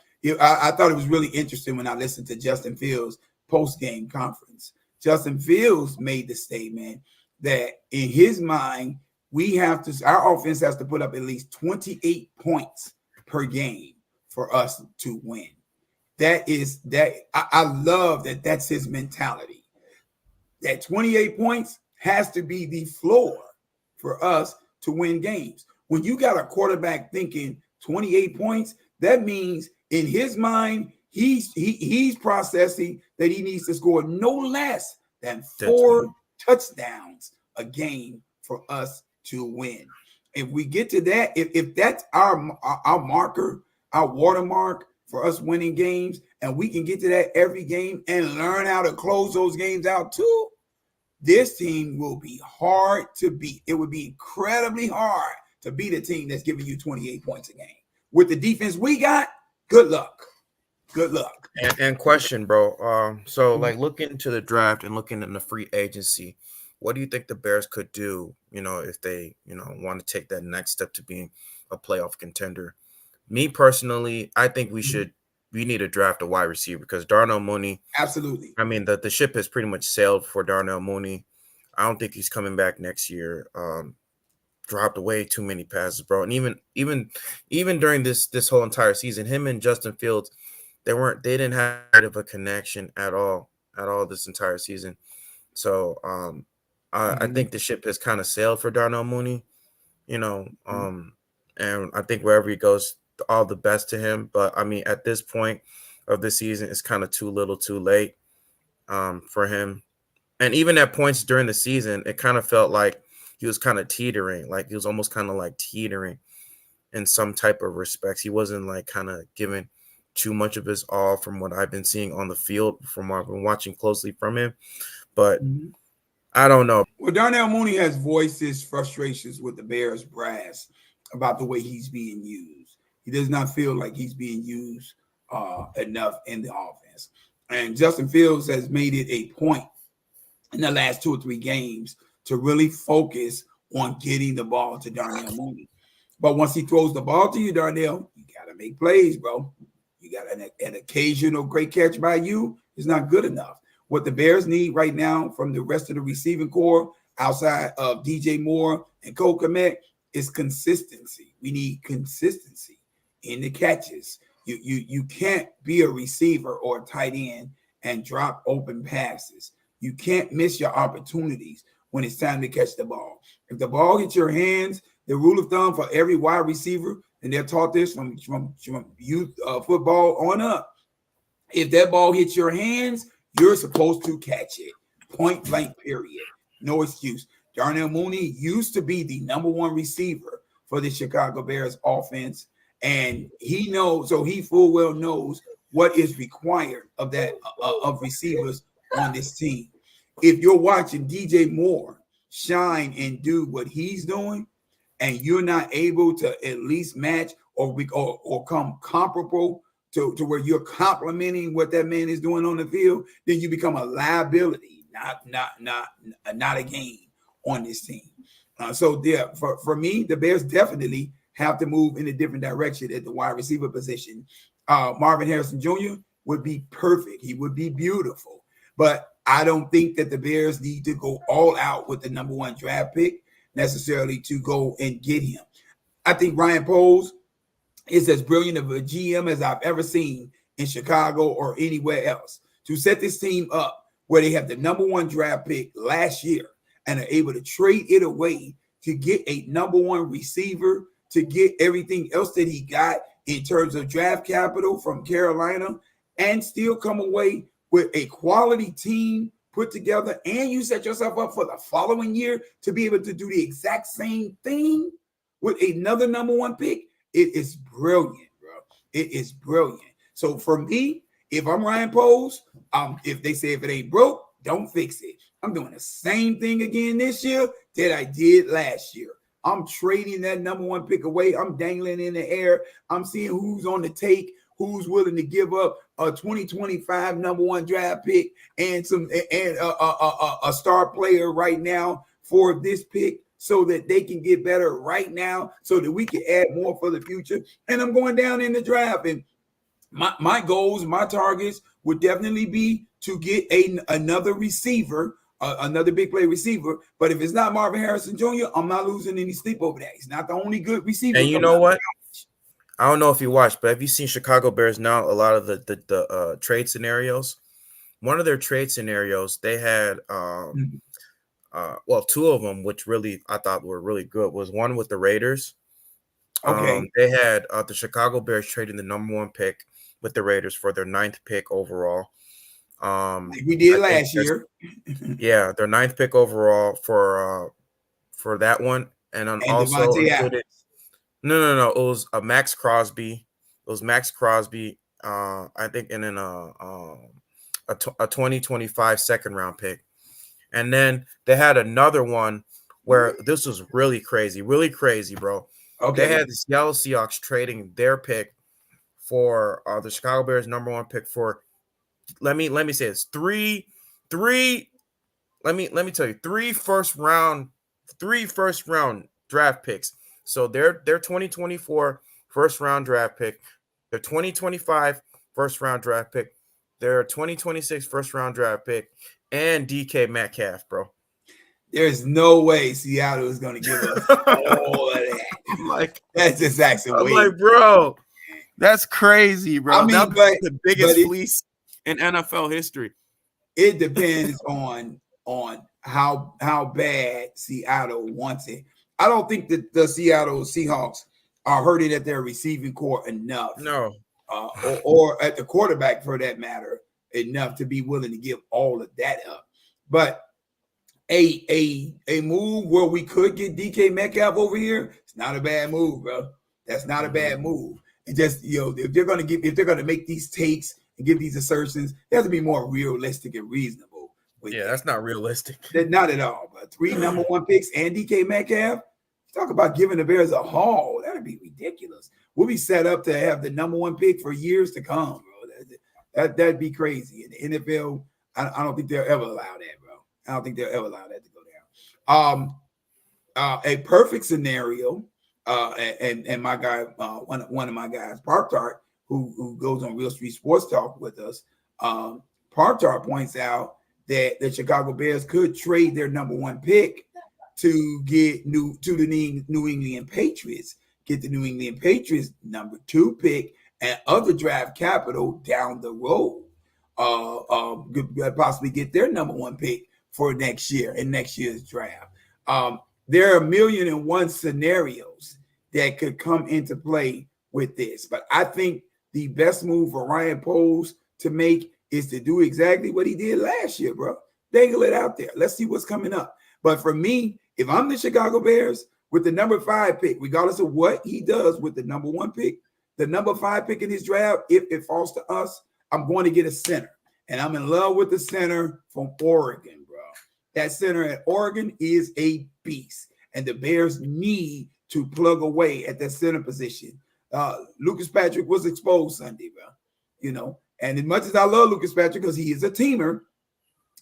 S3: I thought it was really interesting when I listened to Justin Fields' post-game conference. Justin Fields made the statement that in his mind, our offense has to put up at least 28 points per game for us to win. I love that. That's his mentality. That 28 points has to be the floor for us to win games. When you got a quarterback thinking 28 points, that means in his mind, he's processing that he needs to score no less than 4 touchdowns a game for us to win. If we get to that, if that's our marker, our watermark for us winning games, and we can get to that every game and learn how to close those games out too, this team will be hard to beat. It would be incredibly hard to beat a team that's giving you 28 points a game. With the defense we got, good luck. Good luck.
S2: And question, bro. So looking into the draft and looking in the free agency, what do you think the Bears could do, if they, want to take that next step to being a playoff contender? Me personally, I think we need to draft a wide receiver because Darnell Mooney.
S3: Absolutely.
S2: The ship has pretty much sailed for Darnell Mooney. I don't think he's coming back next year. dropped way too many passes, bro. And even during this whole entire season, him and Justin Fields, they didn't have of a connection at all this entire season. So I think the ship has kind of sailed for Darnell Mooney, you know, and I think wherever he goes, all the best to him. But I mean, at this point of the season, it's kind of too little, too late for him. And even at points during the season, it kind of felt like he was kind of teetering, like he was almost kind of like teetering in some type of respects. He wasn't like kind of giving too much of his all from what I've been seeing on the field, from what I've been watching closely from him. But I don't know.
S3: Well, Darnell Mooney has voiced his frustrations with the Bears brass about the way he's being used. He does not feel like he's being used enough in the offense. And Justin Fields has made it a point in the last 2 or 3 games to really focus on getting the ball to Darnell Mooney. But once he throws the ball to you, Darnell, you got to make plays, bro. You got an occasional great catch by you is not good enough. What the Bears need right now from the rest of the receiving core outside of DJ Moore and Cole Kmet is consistency. We need consistency in the catches. You can't be a receiver or a tight end and drop open passes. You can't miss your opportunities when it's time to catch the ball. If the ball hits your hands, the rule of thumb for every wide receiver, and they're taught this from youth football on up, if that ball hits your hands, you're supposed to catch it. Point blank, period. No excuse. Darnell Mooney used to be the number 1 receiver for the Chicago Bears offense, and he knows, so he full well knows what is required of that of receivers on this team. If you're watching DJ Moore shine and do what he's doing, and you're not able to at least match or come comparable to where you're complimenting what that man is doing on the field, then you become a liability, not a gain on this team. So there, for me, the Bears definitely have to move in a different direction at the wide receiver position. Marvin Harrison Jr. would be perfect. He would be beautiful. But I don't think that the Bears need to go all out with the number 1 draft pick necessarily to go and get him. I think Ryan Poles is as brilliant of a GM as I've ever seen in Chicago or anywhere else to set this team up where they have the number 1 draft pick last year and are able to trade it away to get a number 1 receiver, to get everything else that he got in terms of draft capital from Carolina, and still come away with a quality team put together, and you set yourself up for the following year to be able to do the exact same thing with another number 1 pick. It is brilliant, bro. It is brilliant. So for me, if I'm Ryan Poles, if they say if it ain't broke, don't fix it. I'm doing the same thing again this year that I did last year. I'm trading that number 1 pick away. I'm dangling in the air. I'm seeing who's on the take, who's willing to give up a 2025 number 1 draft pick and a star player right now for this pick so that they can get better right now so that we can add more for the future. And I'm going down in the draft. And my goals, my targets would definitely be to get another receiver, another big play receiver. But if it's not Marvin Harrison Jr., I'm not losing any sleep over that. He's not the only good receiver.
S2: And you know what? I don't know if you watched, but have you seen Chicago Bears now? A lot of the trade scenarios. One of their trade scenarios, they had 2 of them, which really I thought were really good. Was one with the Raiders.
S3: Okay.
S2: They had the Chicago Bears trading the number 1 pick with the Raiders for their 9th pick overall.
S3: Like we did last year.
S2: Yeah, their 9th pick overall for that one, and then also included. No. It was a Max Crosby. It was Max Crosby. I think, and then a 2025 2nd-round pick, and then they had another one where this was really crazy, bro. Okay. They had the Seattle Seahawks trading their pick for the Chicago Bears number 1 pick for. Let me say this. Three. Let me tell you, 3 first round draft picks. So their 2024 first round draft pick, their 2025 first round draft pick, their 2026 first round draft pick, and DK Metcalf, bro.
S3: There's no way Seattle is going to give us all of that.
S2: I'm like,
S3: that's just actually.
S2: I'm like, bro, that's crazy, bro.
S3: I mean,
S2: that's the biggest fleece in NFL history.
S3: It depends on how bad Seattle wants it. I don't think that the Seattle Seahawks are hurting at their receiving core enough.
S2: No.
S3: Or at the quarterback for that matter, enough to be willing to give all of that up. But a move where we could get DK Metcalf over here, it's not a bad move, bro. That's not a bad move. And just, if they're gonna make these takes and give these assertions, they have to be more realistic and reasonable.
S2: That's not realistic.
S3: Not at all. But 3 number 1 picks and DK Metcalf, talk about giving the Bears a haul. That'd be ridiculous. We'll be set up to have the number 1 pick for years to come, bro. That'd be crazy. In the NFL, I don't think they'll ever allow that, bro. I don't think they'll ever allow that to go down. A perfect scenario, and my guy, one of my guys, Park Tart, who goes on Real Street Sports Talk with us, Park Tart points out that the Chicago Bears could trade their number 1 pick to get to the New England Patriots, get the New England Patriots number 2 pick and other draft capital down the road. Could possibly get their number 1 pick for next year in next year's draft. There are 1,000,001 scenarios that could come into play with this, but I think the best move for Ryan Poles to make is to do exactly what he did last year, bro. Dangle it out there. Let's see what's coming up. But for me, if I'm the Chicago Bears with the number 5 pick, regardless of what he does with the number 1 pick, the number 5 pick in his draft, if it falls to us, I'm going to get a center. And I'm in love with the center from Oregon, bro. That center at Oregon is a beast. And the Bears need to plug away at that center position. Lucas Patrick was exposed Sunday, bro. And as much as I love Lucas Patrick because he is a teamer,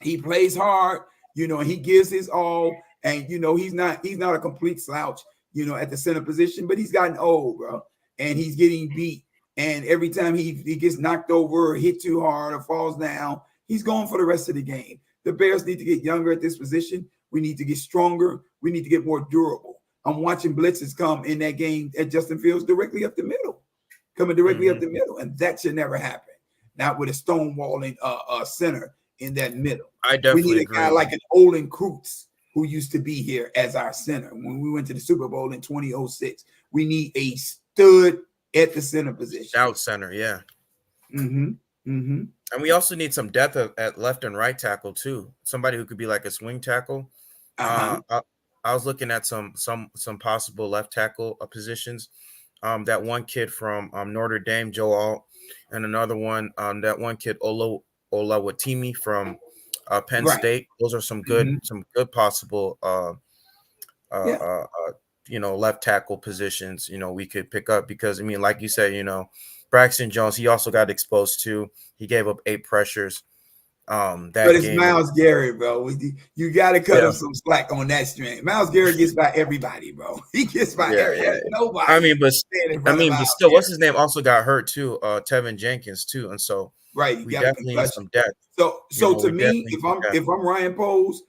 S3: he plays hard, and he gives his all. And he's not a complete slouch, at the center position, but he's gotten old, bro, and he's getting beat. And every time he gets knocked over or hit too hard or falls down, he's gone for the rest of the game. The Bears need to get younger at this position. We need to get stronger. We need to get more durable. I'm watching blitzes come in that game at Justin Fields directly up the middle, coming directly up the middle, and that should never happen. Not with a stonewalling center in that middle.
S2: I definitely
S3: we need a
S2: agree.
S3: guy like an Olin Kreutz who used to be here as our center when we went to the Super Bowl in 2006. We need a stud at the center position.
S2: Out center, yeah.
S3: And
S2: we also need some depth at left and right tackle too. Somebody who could be like a swing tackle. I was looking at some possible left tackle positions. That one kid from Notre Dame, Joe Alt, and another one, that one kid Olawatimi from Penn State. Those are some good possible left tackle positions, we could pick up because like you said, Braxton Jones, he also got exposed to. He gave up 8 pressures. But it's game.
S3: Myles Garrett, bro. You got to cut him some slack on that string. Myles Garrett gets by everybody, bro. He gets by everybody. Nobody.
S2: But still, what's his name? Also got hurt too. Tevin Jenkins too, and so we definitely need some depth.
S3: So to me, if I'm Ryan Poles,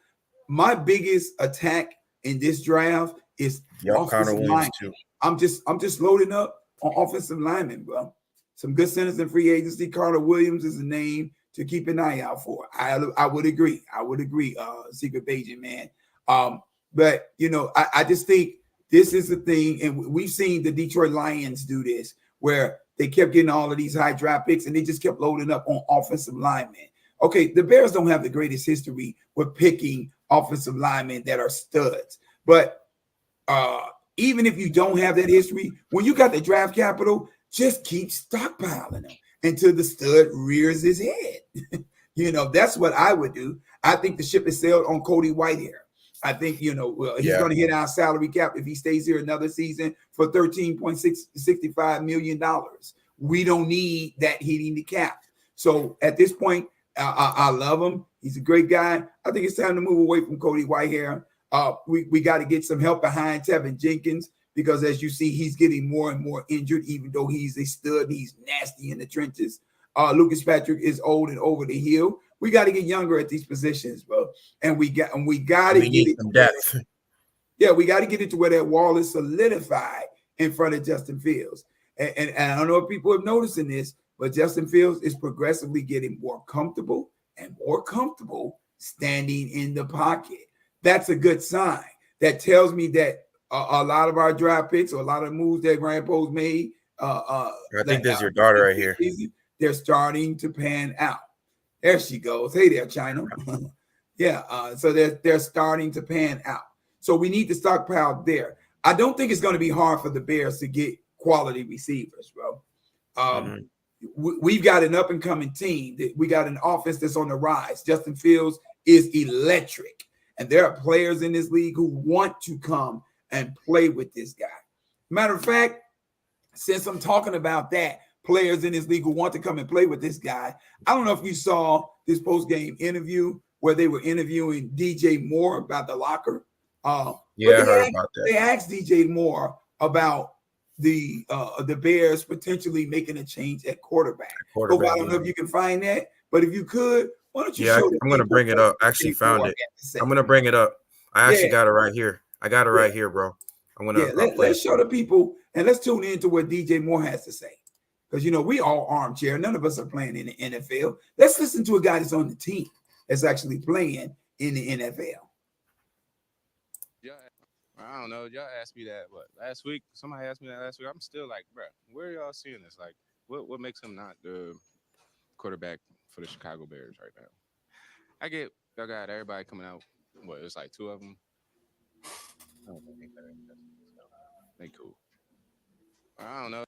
S3: my biggest attack in this draft is offensive linemen. I'm just loading up on offensive linemen, bro. Some good centers in free agency. Carter Williams is a name to keep an eye out for. I would agree. Secret agent, man. But I just think this is the thing, and we've seen the Detroit Lions do this, where they kept getting all of these high draft picks, and they just kept loading up on offensive linemen. Okay, the Bears don't have the greatest history with picking offensive linemen that are studs, but even if you don't have that history, when you got the draft capital, just keep stockpiling them until the stud rears his head. That's what I would do. I think the ship is sailed on Cody Whitehair. I think, he's going to hit our salary cap if he stays here another season for $13.65 million. We don't need that hitting the cap. So at this point, I love him. He's a great guy. I think it's time to move away from Cody Whitehair. We got to get some help behind Tevin Jenkins, because as you see, he's getting more and more injured, even though he's a stud. He's nasty in the trenches. Lucas Patrick is old and over the hill, We got to get younger at these positions, bro. And we got to get
S2: need
S3: it
S2: some depth.
S3: Yeah, we got to get it to where that wall is solidified in front of Justin Fields. And I don't know if people have noticed in this, but Justin Fields is progressively getting more comfortable standing in the pocket. That's a good sign. That tells me that a lot of our draft picks or a lot of moves that Grandpa's made.
S2: I think this is your daughter right here.
S3: They're starting to pan out. There she goes. Hey there, China. Yeah. So they're starting to pan out. So we need to stockpile there. I don't think it's going to be hard for the Bears to get quality receivers, bro. We've got an up and coming team. We got an offense that's on the rise. Justin Fields is electric. And there are players in this league who want to come and play with this guy. Matter of fact, since I'm talking about that, players in this league who want to come and play with this guy, I don't know if you saw this post-game interview where they were interviewing DJ Moore about the locker.
S2: Yeah, I heard about that.
S3: They asked DJ Moore about the Bears potentially making a change at quarterback. I don't know if you can find that, but if you could, why don't you show
S2: I'm going to bring it up. I actually found it. I'm going to bring it up. I actually got it right here. I got it right here, bro. I'm going to
S3: let's show the people and let's tune into what DJ Moore has to say. Because, we all armchair. None of us are playing in the NFL. Let's listen to a guy that's on the team that's actually playing in the NFL.
S4: Yeah, I don't know. Y'all asked me that, last week? Somebody asked me that last week. I'm still like, bro, where are y'all seeing this? Like, what makes him not the quarterback for the Chicago Bears right now? I get y'all got everybody coming out. It's like two of them. I don't think they cool. I don't know.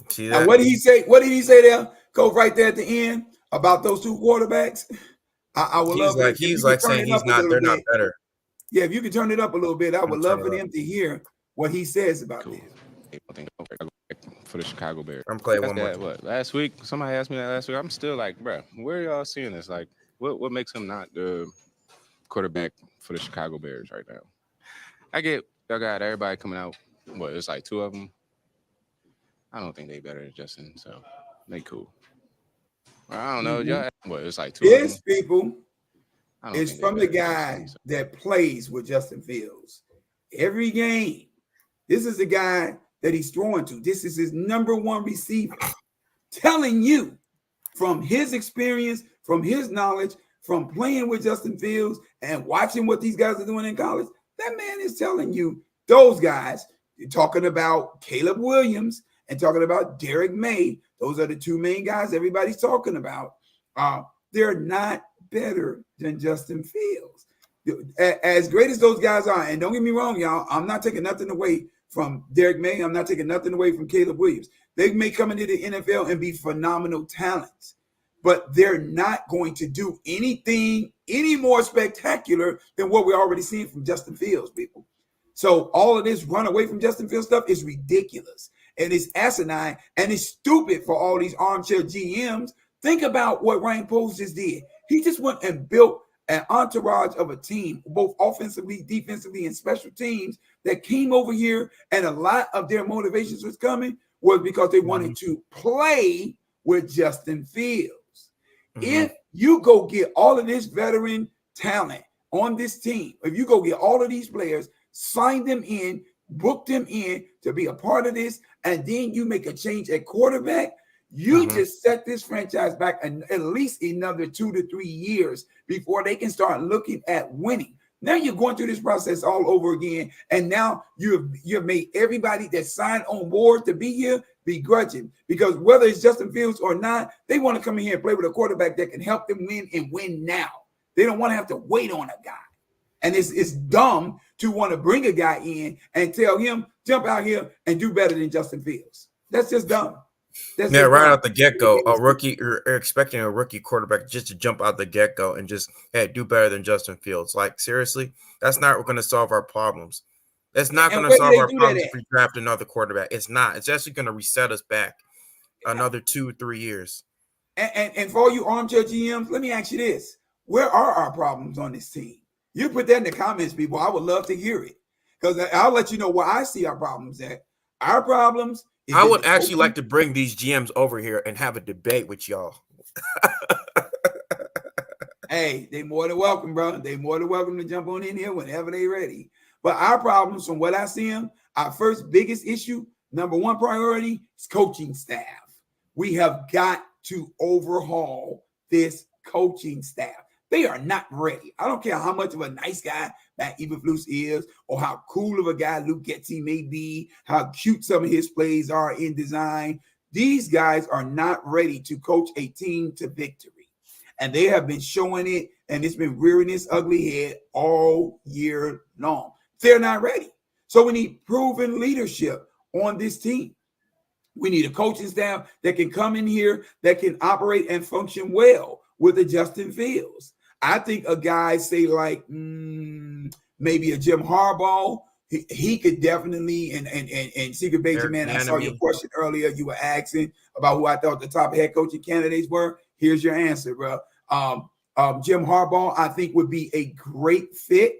S2: See that?
S3: Now, what did he say? What did he say there? Coach, right there at the end about those two quarterbacks. I would love.
S2: He's like saying he's not. They're not better.
S3: Yeah, if you could turn it up a little bit, I would love for them to hear what he says about this.
S4: For the Chicago Bears.
S2: I'm playing one more.
S4: Last week? Somebody asked me that last week. I'm still like, bro, where are y'all seeing this? Like, what makes him not the quarterback for the Chicago Bears right now? I get y'all got everybody coming out. It's like two of them. I don't think they better than Justin, so they cool. I don't know. Y'all, it's like two of them.
S3: People. It's from the guy that plays with Justin Fields every game. This is the guy that he's throwing to. This is his number one receiver. Telling you from his experience, from his knowledge, from playing with Justin Fields and watching what these guys are doing in college, that man is telling you those guys, you're talking about Caleb Williams and talking about Derek May. Those are the two main guys everybody's talking about. They're not better than Justin Fields. As great as those guys are, and don't get me wrong, y'all, I'm not taking nothing away from Derek May. I'm not taking nothing away from Caleb Williams. They may come into the NFL and be phenomenal talents, but they're not going to do anything any more spectacular than what we're already seeing from Justin Fields, people. So all of this run away from Justin Fields stuff is ridiculous, and it's asinine, and it's stupid for all these armchair GMs. Think about what Ryan Poles just did. He just went and built an entourage of a team, both offensively, defensively, and special teams that came over here, and a lot of their motivations was because they wanted to play with Justin Fields. If you go get all of this veteran talent on this team, if you go get all of these players, sign them in, book them in to be a part of this, and then you make a change at quarterback, you just set this franchise back at least another 2 to 3 years before they can start looking at winning. Now you're going through this process all over again, and now you've made everybody that signed on board to be here begrudging, because whether it's Justin Fields or not, they want to come in here and play with a quarterback that can help them win and win now. They don't want to have to wait on a guy. And it's dumb to want to bring a guy in and tell him, jump out here and do better than Justin Fields. That's just dumb.
S2: Right out the get-go, you're expecting a rookie quarterback just to jump out the get-go and just, do better than Justin Fields. Like, seriously, that's not going to solve our problems. That's not going to solve our problems if we draft another quarterback. It's not. It's actually going to reset us back another 2 3 years.
S3: And for all you armchair GMs, let me ask you this. Where are our problems on this team? You put that in the comments, people. I would love to hear it, because I'll let you know where I see our problems at. Our problems.
S2: I would actually like to bring these GMs over here and have a debate with y'all.
S3: Hey, they more than welcome, bro. They more than welcome to jump on in here whenever they ready. But our problems, from what I see them, our first biggest issue, number one priority, is coaching staff. We have got to overhaul this coaching staff. They are not ready. I don't care how much of a nice guy Matt Eberflus is, or how cool of a guy Luke Getsy may be, how cute some of his plays are in design. These guys are not ready to coach a team to victory. And they have been showing it, and it's been rearing its ugly head all year long. They're not ready. So we need proven leadership on this team. We need a coaching staff that can come in here, that can operate and function well with a Justin Fields. I think a guy, say like maybe a Jim Harbaugh, he could definitely, and Secret Benjamin, I saw your question earlier. You were asking about who I thought the top head coaching candidates were. Here's your answer, bro. Jim Harbaugh, I think, would be a great fit,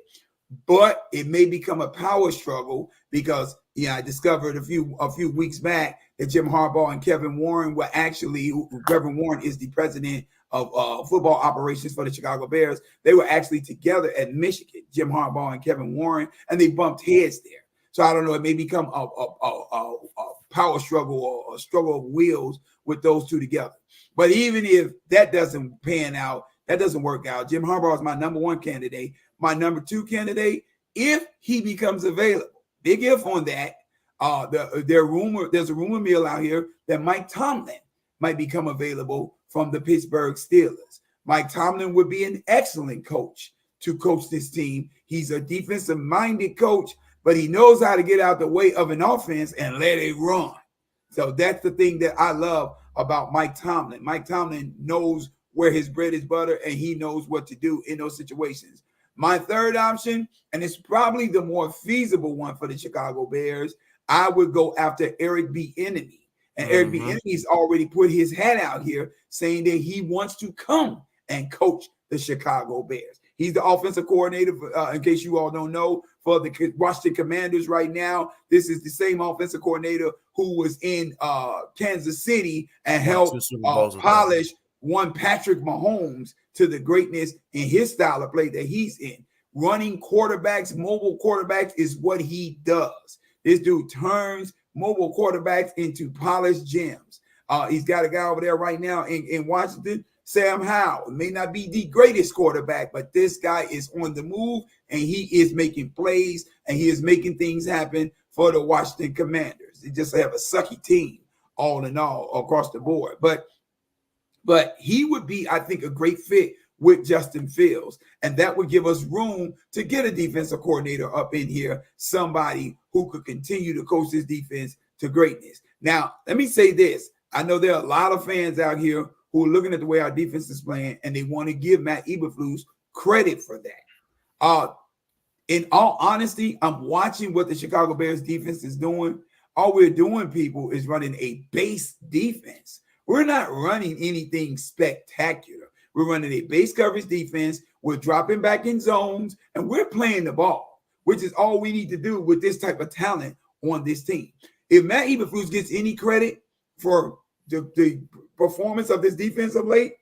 S3: but it may become a power struggle because I discovered a few weeks back that Jim Harbaugh and Kevin Warren were actually, Kevin Warren is the president of football operations for the Chicago Bears. They were actually together at Michigan, Jim Harbaugh and Kevin Warren, and they bumped heads there. So I don't know, it may become a power struggle or a struggle of wills with those two together. But even if that doesn't pan out, that doesn't work out, Jim Harbaugh is my number one candidate. My number two candidate, if he becomes available, big if on that, there's a rumor mill out here that Mike Tomlin might become available from the Pittsburgh Steelers. Mike Tomlin would be an excellent coach to coach this team. He's a defensive-minded coach, but he knows how to get out the way of an offense and let it run. So that's the thing that I love about Mike Tomlin. Mike Tomlin knows where his bread is butter, and he knows what to do in those situations. My third option, and it's probably the more feasible one for the Chicago Bears, I would go after Eric Bieniemy. And Eric Bieniemy's already put his hat out here saying that he wants to come and coach the Chicago Bears. He's the offensive coordinator, in case you all don't know, for the Washington Commanders right now. This is the same offensive coordinator who was in Kansas City and helped polish one Patrick Mahomes to the greatness in his style of play that he's in. Running quarterbacks, mobile quarterbacks is what he does. This dude turns mobile quarterbacks into polished gems. He's got a guy over there right now in Washington, Sam Howell. May not be the greatest quarterback, but this guy is on the move, and he is making plays, and he is making things happen for the Washington Commanders. They just have a sucky team all in all across the board. But he would be, I think, a great fit with Justin Fields, and that would give us room to get a defensive coordinator up in here, somebody who could continue to coach this defense to greatness. Now, let me say this. I know there are a lot of fans out here who are looking at the way our defense is playing, and they want to give Matt Eberflus credit for that. In all honesty, I'm watching what the Chicago Bears defense is doing. All we're doing, people, is running a base defense. We're not running anything spectacular. We're running a base coverage defense. We're dropping back in zones, and we're playing the ball, which is all we need to do with this type of talent on this team. If Matt Eberflus gets any credit for the performance of this defense of late,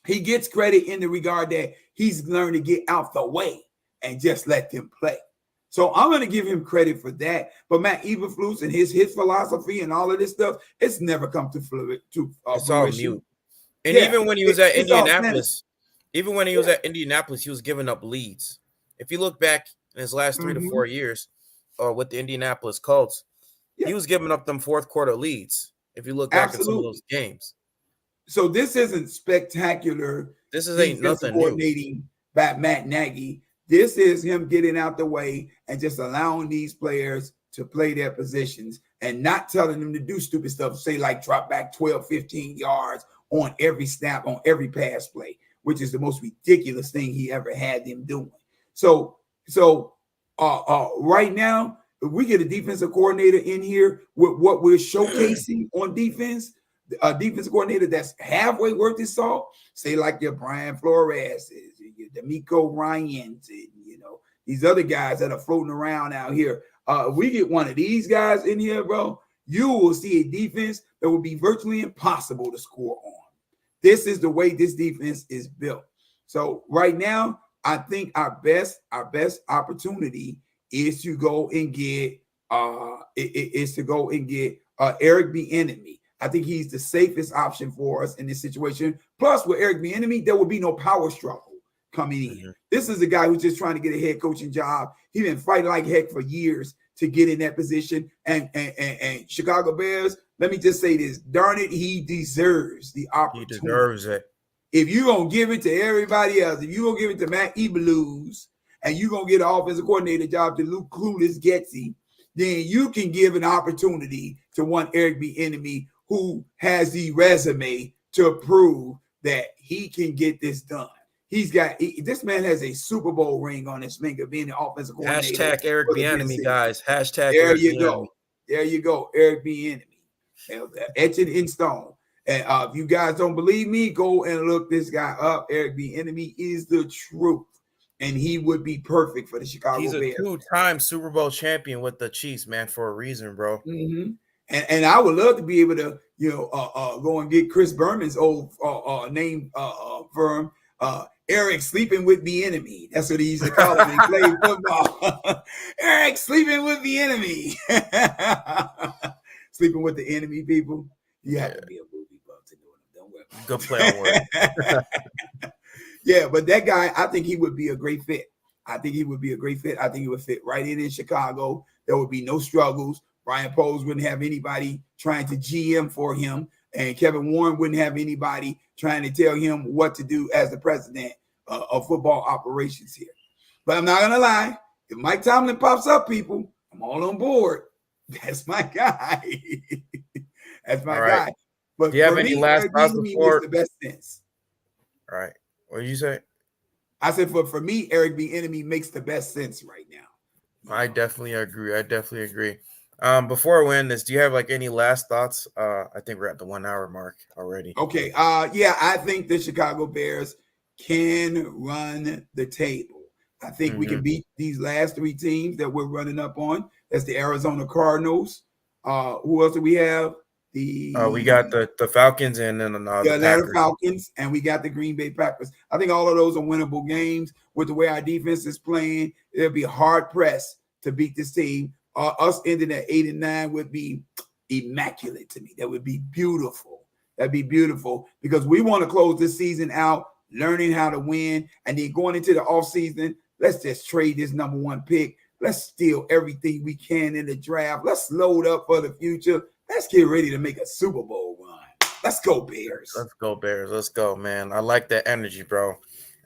S3: he gets credit in the regard that he's learned to get out the way and just let them play. So I'm going to give him credit for that. But Matt Eberflus and his philosophy and all of this stuff, it's never come to
S2: it's all mute. And even when he was at Indianapolis, he was giving up leads. If you look back in his last 3 to 4 years, or with the Indianapolis Colts, he was giving up them fourth quarter leads. If you look back at some of those games.
S3: So this isn't spectacular.
S2: This ain't nothing
S3: coordinating by Matt Nagy. This is him getting out the way and just allowing these players to play their positions and not telling them to do stupid stuff, say like drop back 12, 15 yards on every snap, on every pass play, which is the most ridiculous thing he ever had them doing. So right now, if we get a defensive coordinator in here with what we're showcasing on defense, a defensive coordinator that's halfway worth his salt, say like your Brian Flores, your D'Amico Ryans, and these other guys that are floating around out here. If we get one of these guys in here, bro, you will see a defense that will be virtually impossible to score on. This is the way this defense is built. So right now, I think our best opportunity is to go and get Eric Bieniemy. I think he's the safest option for us in this situation. Plus, with Eric Bieniemy, there will be no power struggle coming in. This is a guy who's just trying to get a head coaching job. He's been fighting like heck for years to get in that position. And Chicago Bears, let me just say this, darn it, he deserves the opportunity.
S2: He deserves it.
S3: If you're going to give it to everybody else, if you're going to give it to Matt Eberflus, and you're going to get an offensive coordinator job to Luke Clueless Getsy, then you can give an opportunity to one Eric Bieniemy who has the resume to prove that he can get this done. This man has a Super Bowl ring on his finger being the offensive coordinator.
S2: Hashtag Eric Bieniemy, guys. Hashtag
S3: there
S2: Eric
S3: you
S2: Bieniemy.
S3: go. There you go. Eric Bieniemy. Etch it in stone. And if you guys don't believe me, go and look this guy up. Eric Bieniemy is the truth. And he would be perfect for the Chicago Bears.
S2: He's a two-time Super Bowl champion with the Chiefs, man, for a reason, bro.
S3: And I would love to be able to, go and get Chris Berman's old name firm, Eric sleeping with the enemy. That's what he used to call him when he played football. Eric sleeping with the enemy. Sleeping with the enemy, people. You have to be a movie buff to do it. Don't worry.
S2: Good play on word.
S3: Yeah, but that guy, I think he would be a great fit. I think he would fit right in Chicago. There would be no struggles. Brian Poles wouldn't have anybody trying to GM for him, and Kevin Warren wouldn't have anybody trying to tell him what to do as the president of football operations here. But I'm not going to lie. If Mike Tomlin pops up, people, I'm all on board. That's my guy. That's my guy. But
S2: do you have any last thoughts before
S3: the best sense?
S2: All right. What did you say?
S3: I said for me, Eric Bieniemy makes the best sense right now.
S2: I definitely agree. Before we end this, do you have like any last thoughts? I think we're at the 1 hour mark already.
S3: Okay. I think the Chicago Bears can run the table. I think we can beat these last three teams that we're running up on. That's the Arizona Cardinals. Who else do we have? We
S2: got the Falcons and then the
S3: Atlanta Falcons, and we got the Green Bay Packers. I think all of those are winnable games. With the way our defense is playing, it'll be hard pressed to beat this team. Us ending at 8-9 would be immaculate to me. That would be beautiful. That'd be beautiful because we want to close this season out learning how to win, and then going into the offseason, let's just trade this number one pick. Let's steal everything we can in the draft. Let's load up for the future. Let's get ready to make a Super Bowl run. Let's go, Bears.
S2: Let's go, Bears. Let's go, man. I like that energy, bro.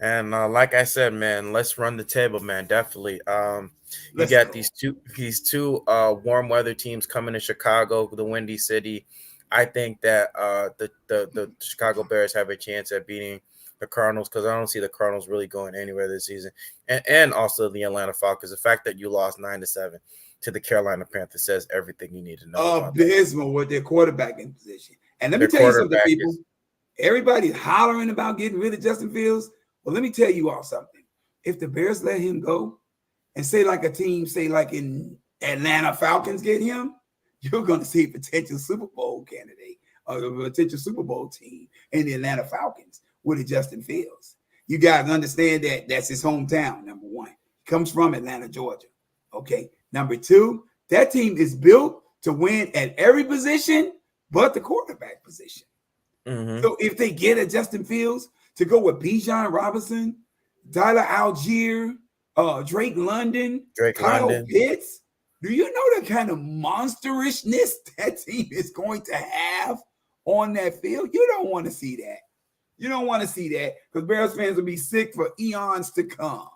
S2: And like I said, man, let's run the table, man. Definitely. You got these two warm weather teams coming to Chicago, the Windy City. I think that the Chicago Bears have a chance at beating the Cardinals because I don't see the Cardinals really going anywhere this season. And also the Atlanta Falcons. The fact that you lost 9-7 to the Carolina Panthers says everything you need to know.
S3: Abysmal with their quarterbacking position. And let me tell you something, people. Everybody's hollering about getting rid of Justin Fields. Well, let me tell you all something. If the Bears let him go and say like a team, say like in Atlanta Falcons get him, you're going to see a potential Super Bowl candidate or a potential Super Bowl team in the Atlanta Falcons with a Justin Fields. You guys understand that that's his hometown, number one. He comes from Atlanta, Georgia. Okay. Number two, that team is built to win at every position but the quarterback position. So if they get a Justin Fields to go with Bijan Robinson, Tyler Algier, Drake London, Kyle Pitts, do you know the kind of monsterishness that team is going to have on that field? You don't want to see that. You don't want to see that because Bears fans will be sick for eons to come.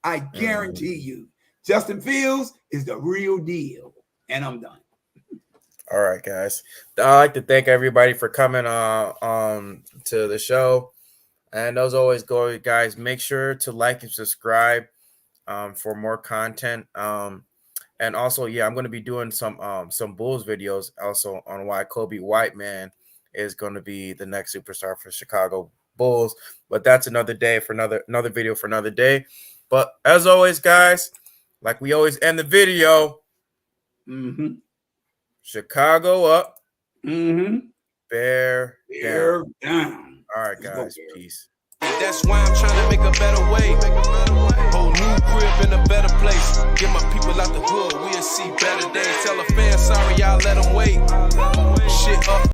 S3: I guarantee you. Justin Fields is the real deal. And I'm done.
S2: All right, guys. I'd like to thank everybody for coming to the show. And as always, guys, make sure to like and subscribe for more content. And also, I'm going to be doing some Bulls videos also on why Kobe White, man, is going to be the next superstar for Chicago Bulls. But that's another day for another video for another day. But as always, guys, like we always end the video, Chicago up, Bear down.
S3: Down.
S2: All right, guys, peace.
S1: That's why I'm trying to make a better way. Whole new crib in a better place. Get my people out the hood, we'll see better days. Tell a fan sorry, y'all let them wait. Shit up.